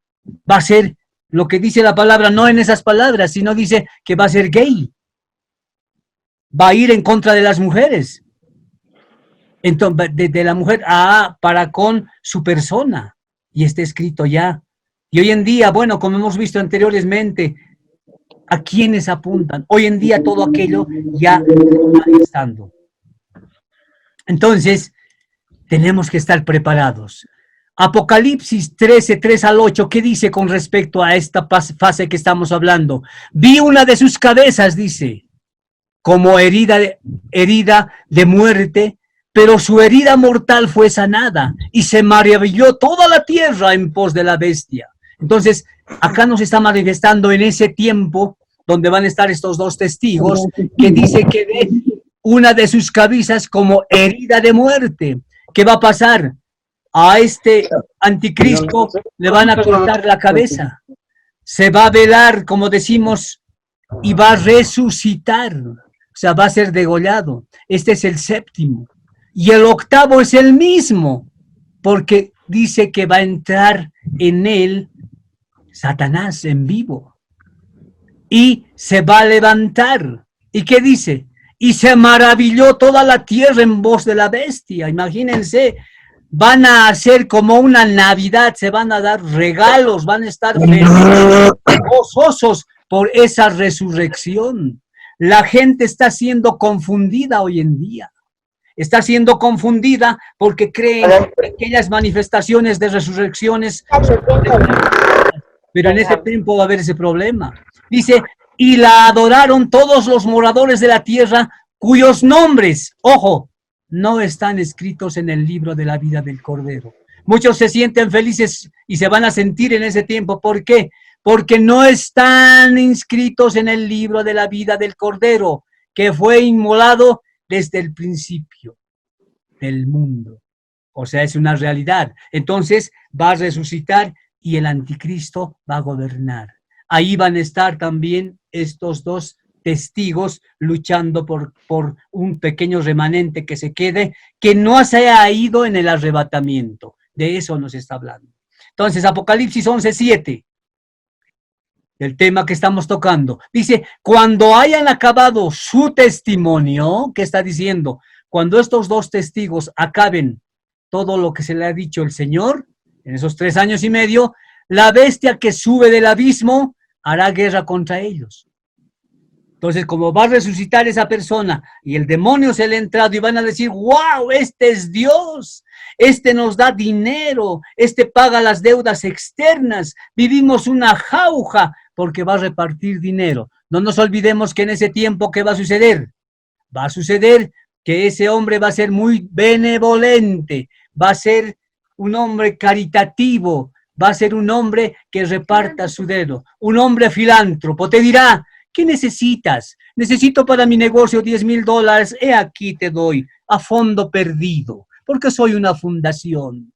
S2: va a ser lo que dice la palabra, no en esas palabras, sino dice que va a ser gay. Va a ir en contra de las mujeres. Entonces, de la mujer para con su persona. Y está escrito ya. Y hoy en día, bueno, como hemos visto anteriormente, ¿a quiénes apuntan? Hoy en día todo aquello ya está estando. Entonces, tenemos que estar preparados. Apocalipsis 13, 3 al 8, ¿qué dice con respecto a esta fase que estamos hablando? Vi una de sus cabezas, dice, como herida de muerte, pero su herida mortal fue sanada y se maravilló toda la tierra en pos de la bestia. Entonces, acá nos está manifestando en ese tiempo donde van a estar estos dos testigos, que dice que ve una de sus cabezas como herida de muerte. ¿Qué va a pasar? A este anticristo le van a cortar la cabeza. Se va a velar, como decimos, y va a resucitar. O sea, va a ser degollado. Este es el séptimo. Y el octavo es el mismo, porque dice que va a entrar en él Satanás en vivo. Y se va a levantar. ¿Y qué dice? Y se maravilló toda la tierra en voz de la bestia. Imagínense, van a hacer como una Navidad, se van a dar regalos, van a estar gozosos por esa resurrección. La gente está siendo confundida hoy en día. Está siendo confundida porque creen que aquellas manifestaciones de resurrecciones, pero en ese tiempo va a haber ese problema. Dice, y la adoraron todos los moradores de la tierra cuyos nombres, ojo, no están escritos en el libro de la vida del Cordero. Muchos se sienten felices y se van a sentir en ese tiempo. ¿Por qué? Porque no están inscritos en el libro de la vida del Cordero, que fue inmolado desde el principio del mundo. O sea, es una realidad. Entonces va a resucitar y el anticristo va a gobernar. Ahí van a estar también estos dos testigos luchando por un pequeño remanente que se quede, que no se haya ido en el arrebatamiento. De eso nos está hablando. Entonces, Apocalipsis 11:7, el tema que estamos tocando, dice, cuando hayan acabado su testimonio, ¿qué está diciendo? Cuando estos dos testigos acaben todo lo que se le ha dicho el Señor, en esos 3 años y medio, la bestia que sube del abismo hará guerra contra ellos. Entonces, como va a resucitar esa persona y el demonio se le ha entrado y van a decir, wow, este es Dios, este nos da dinero, este paga las deudas externas, vivimos una jauja porque va a repartir dinero. No nos olvidemos que en ese tiempo, ¿qué va a suceder? Va a suceder que ese hombre va a ser muy benevolente, va a ser un hombre caritativo, va a ser un hombre que reparta su dedo, un hombre filántropo. Te dirá, ¿qué necesitas? Necesito para mi negocio $10,000. Aquí te doy, a fondo perdido, porque soy una fundación.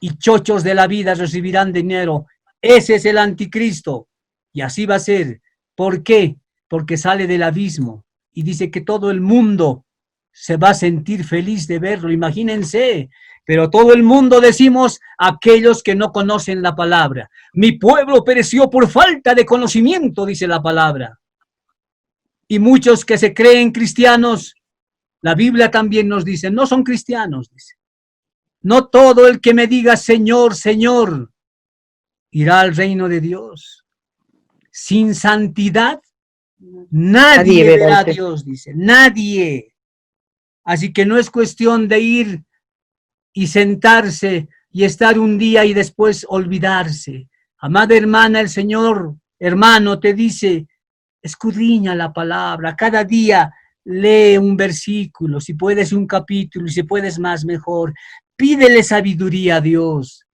S2: Y chochos de la vida recibirán dinero. Ese es el anticristo. Y así va a ser. ¿Por qué? Porque sale del abismo y dice que todo el mundo se va a sentir feliz de verlo. Imagínense. Pero todo el mundo decimos aquellos que no conocen la palabra. Mi pueblo pereció por falta de conocimiento, dice la palabra. Y muchos que se creen cristianos La Biblia también nos dice, no son cristianos, dice. No todo el que me diga Señor, Señor, irá al reino de Dios. Sin santidad, nadie verá a Dios, dice. Nadie. Así que no es cuestión de ir y sentarse y estar un día y después olvidarse. Amada hermana, el Señor, hermano, te dice, escudriña la palabra, cada día lee un versículo, si puedes un capítulo, y si puedes más, mejor. Pídele sabiduría a Dios,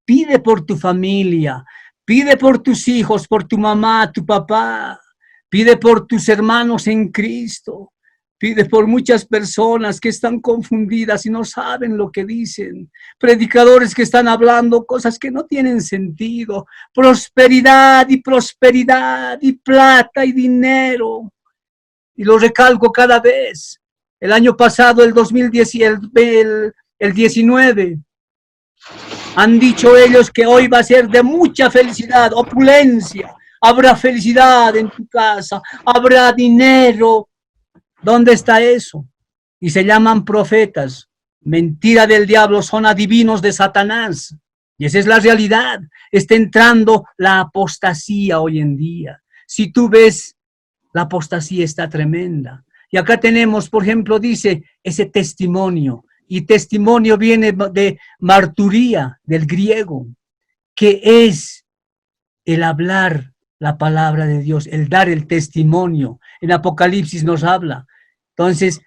S2: pide por tu familia, pide por tus hijos, por tu mamá, tu papá, pide por tus hermanos en Cristo. Pide por muchas personas que están confundidas y no saben lo que dicen. Predicadores que están hablando cosas que no tienen sentido. Prosperidad y prosperidad y plata y dinero. Y lo recalco cada vez. El año pasado, el 2010, el 19, han dicho ellos que hoy va a ser de mucha felicidad, opulencia. Habrá felicidad en tu casa, habrá dinero. ¿Dónde está eso? Y se llaman profetas. Mentira del diablo, son adivinos de Satanás. Y esa es la realidad. Está entrando la apostasía hoy en día. Si tú ves, la apostasía está tremenda. Y acá tenemos, por ejemplo, dice ese testimonio. Y testimonio viene de marturía, del griego, que es el hablar la palabra de Dios, el dar el testimonio. En Apocalipsis nos habla. Entonces,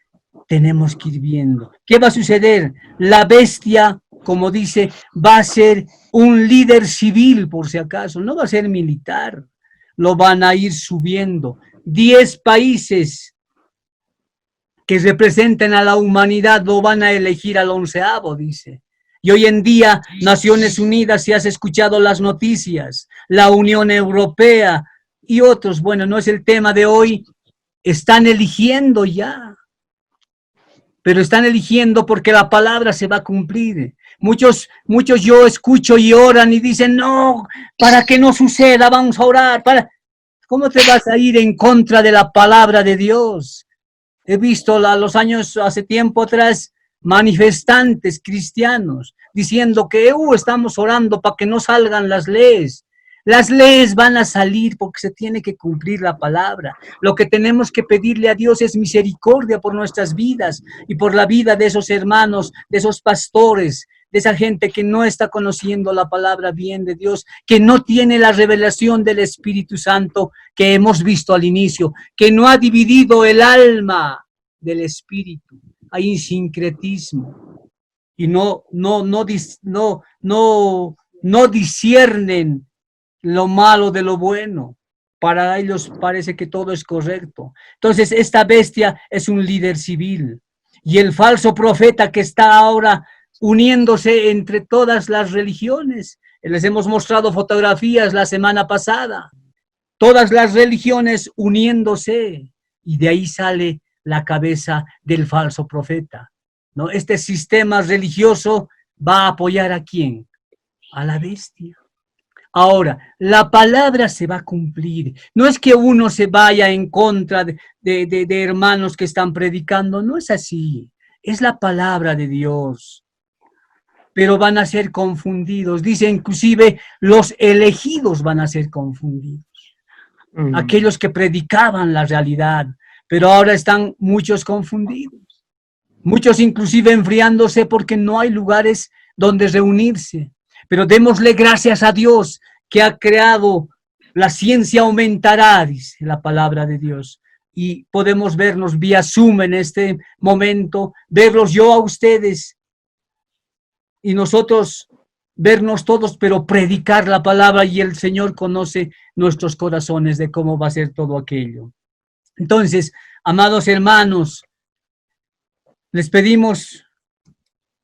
S2: tenemos que ir viendo. ¿Qué va a suceder? La bestia, como dice, va a ser un líder civil, por si acaso. No va a ser militar. Lo van a ir subiendo. 10 países que representen a la humanidad lo van a elegir al 11º, dice. Y hoy en día, Naciones Unidas, si has escuchado las noticias, la Unión Europea y otros, bueno, no es el tema de hoy, están eligiendo ya. Pero están eligiendo porque la palabra se va a cumplir. Muchos yo escucho y oran y dicen, no, para que no suceda, vamos a orar. ¿Cómo te vas a ir en contra de la palabra de Dios? He visto los años, hace tiempo atrás, manifestantes cristianos diciendo que estamos orando para que no salgan las leyes. Las leyes van a salir porque se tiene que cumplir la palabra. Lo que tenemos que pedirle a Dios es misericordia por nuestras vidas y por la vida de esos hermanos, de esos pastores, de esa gente que no está conociendo la palabra bien de Dios, que no tiene la revelación del Espíritu Santo que hemos visto al inicio, que no ha dividido el alma del Espíritu. Hay sincretismo y no disciernen lo malo de lo bueno. Para ellos parece que todo es correcto. Entonces, esta bestia es un líder civil. Y el falso profeta que está ahora uniéndose entre todas las religiones. Les hemos mostrado fotografías la semana pasada. Todas las religiones uniéndose. Y de ahí sale la cabeza del falso profeta, ¿no? Este sistema religioso va a apoyar ¿a quién? A la bestia. Ahora, la palabra se va a cumplir. No es que uno se vaya en contra de hermanos que están predicando, no es así. Es la palabra de Dios. Pero van a ser confundidos. Dice inclusive, los elegidos van a ser confundidos. Aquellos que predicaban la realidad, pero ahora están muchos confundidos. Muchos inclusive enfriándose porque no hay lugares donde reunirse. Pero démosle gracias a Dios que ha creado, la ciencia aumentará, dice la palabra de Dios. Y podemos vernos vía Zoom en este momento, verlos yo a ustedes y nosotros vernos todos, pero predicar la palabra, y el Señor conoce nuestros corazones de cómo va a ser todo aquello. Entonces, amados hermanos, les pedimos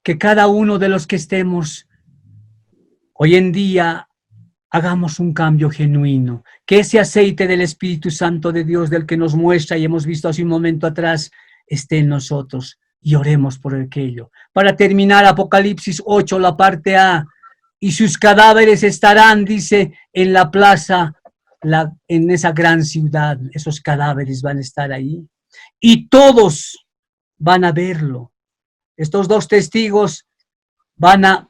S2: que cada uno de los que estemos hoy en día hagamos un cambio genuino, que ese aceite del Espíritu Santo de Dios, del que nos muestra y hemos visto hace un momento atrás, esté en nosotros y oremos por aquello. Para terminar, Apocalipsis 8, la parte A, y sus cadáveres estarán, dice, en la plaza, en esa gran ciudad, esos cadáveres van a estar ahí. Y todos van a verlo. Estos 2 testigos van a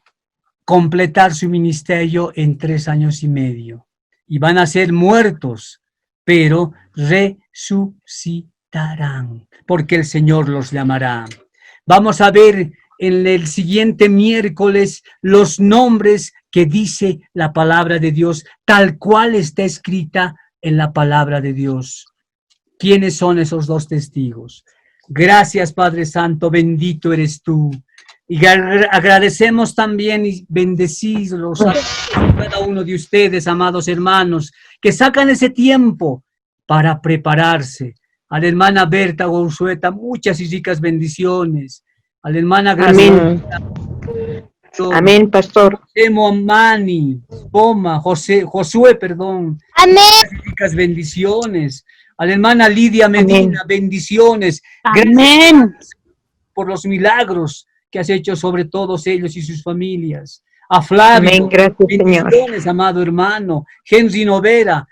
S2: completar su ministerio en 3 años y medio y van a ser muertos, pero resucitarán, porque el Señor los llamará. Vamos a ver en el siguiente miércoles los nombres que dice la palabra de Dios, tal cual está escrita en la palabra de Dios. ¿Quiénes son esos 2 testigos? Gracias, Padre Santo, bendito eres tú. Y agradecemos también y bendecirlos a cada uno de ustedes, amados hermanos, que sacan ese tiempo para prepararse. A la hermana Berta Gonzueta, muchas y ricas bendiciones. A la hermana Graciela.
S4: Amén, pastor.
S2: Mani, Poma, Josué, perdón.
S5: Amén.
S2: Muchas y ricas bendiciones. A la hermana Lidia Medina, bendiciones.
S5: Amén.
S2: Gracias por los milagros que has hecho sobre todos ellos y sus familias. A Flavio,
S4: amén, gracias,
S2: bendiciones,
S4: Señor.
S2: amado hermano. Henry Novera,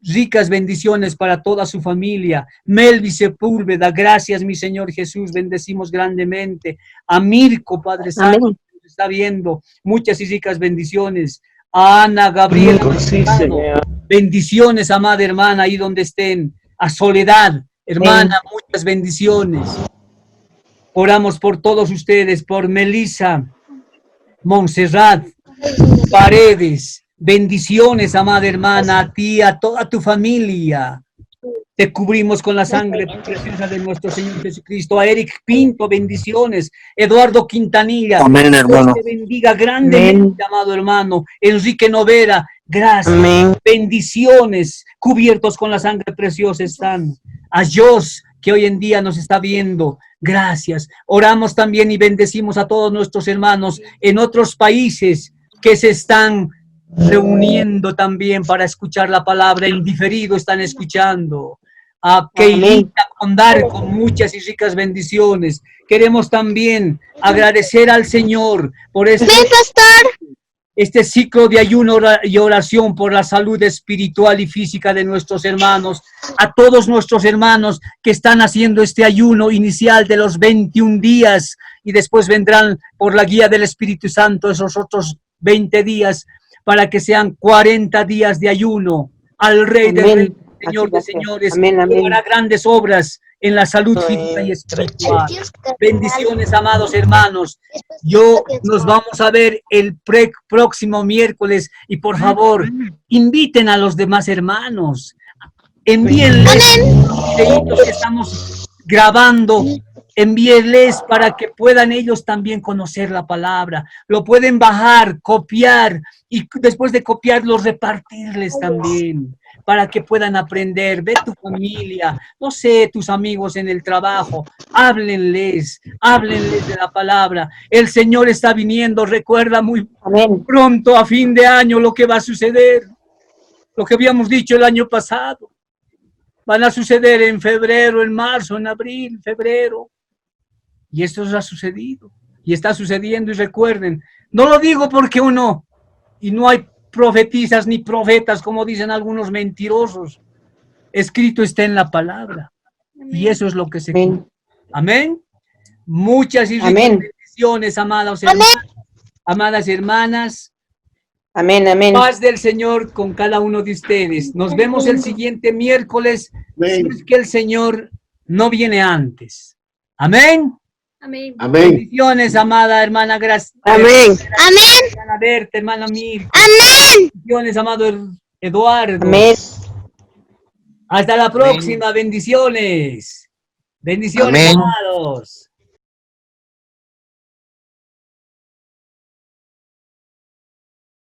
S2: ricas bendiciones para toda su familia. Melvi Sepúlveda, gracias, mi Señor Jesús, bendecimos grandemente. A Mirko, Padre Santo,
S4: Amén.
S2: que nos está viendo, muchas y ricas bendiciones. A Ana Gabriela,
S3: Sí, Señor.
S2: bendiciones, amada hermana, ahí donde estén. A Soledad, hermana, muchas bendiciones. Oramos por todos ustedes, por Melissa, Montserrat, Paredes, bendiciones, amada hermana, a ti, a toda tu familia. Te cubrimos con la sangre preciosa de nuestro Señor Jesucristo. A Eric Pinto, bendiciones. Eduardo Quintanilla,
S6: Amén, hermano.
S2: Dios te bendiga grandemente, amado hermano. Enrique Novera, gracias.
S3: Amén.
S2: Bendiciones, cubiertos con la sangre preciosa están. A Jos, que hoy en día nos está viendo, gracias. Oramos también y bendecimos a todos nuestros hermanos en otros países que se están reuniendo también para escuchar la palabra, en diferido están escuchando. A Keilita Condar, con muchas y ricas bendiciones. Queremos también agradecer al Señor por este ciclo de ayuno y oración por la salud espiritual y física de nuestros hermanos, a todos nuestros hermanos que están haciendo este ayuno inicial de los 21 días y después vendrán por la guía del Espíritu Santo esos otros 20 días para que sean 40 días de ayuno al Rey del Rey, Señor de Señores, que hará grandes obras en la salud física y espiritual. Bendiciones, amados hermanos. Nos vamos a ver el próximo miércoles y por favor, inviten a los demás hermanos. Envíenles los videitos que estamos grabando. Envíenles para que puedan ellos también conocer la palabra. Lo pueden bajar, copiar y después de copiarlo repartirles también para que puedan aprender. Ve tu familia, no sé, tus amigos en el trabajo, háblenles de la palabra. El Señor está viniendo, recuerda muy pronto a fin de año lo que va a suceder, lo que habíamos dicho el año pasado. Van a suceder en febrero, en marzo, en abril, febrero. Y esto ha sucedido, y está sucediendo, y recuerden, no lo digo porque uno, y no hay profetisas ni profetas, como dicen algunos mentirosos, escrito está en la palabra, y eso es lo que se cumple. Amén. Muchas y ricas bendiciones, amadas hermanas.
S4: Amén, amén.
S2: Paz del Señor con cada uno de ustedes. Nos vemos el siguiente miércoles, si es que el Señor no viene antes. Amén.
S5: Amén.
S6: Amén.
S2: Bendiciones, amada hermana Gracia.
S3: Amén.
S5: Amén.
S2: Hermana Berta, hermana Mir.
S5: Amén.
S2: Bendiciones, amado Eduardo.
S4: Amén.
S2: Hasta la próxima. Bendiciones. Bendiciones,
S6: Amén.
S2: amados.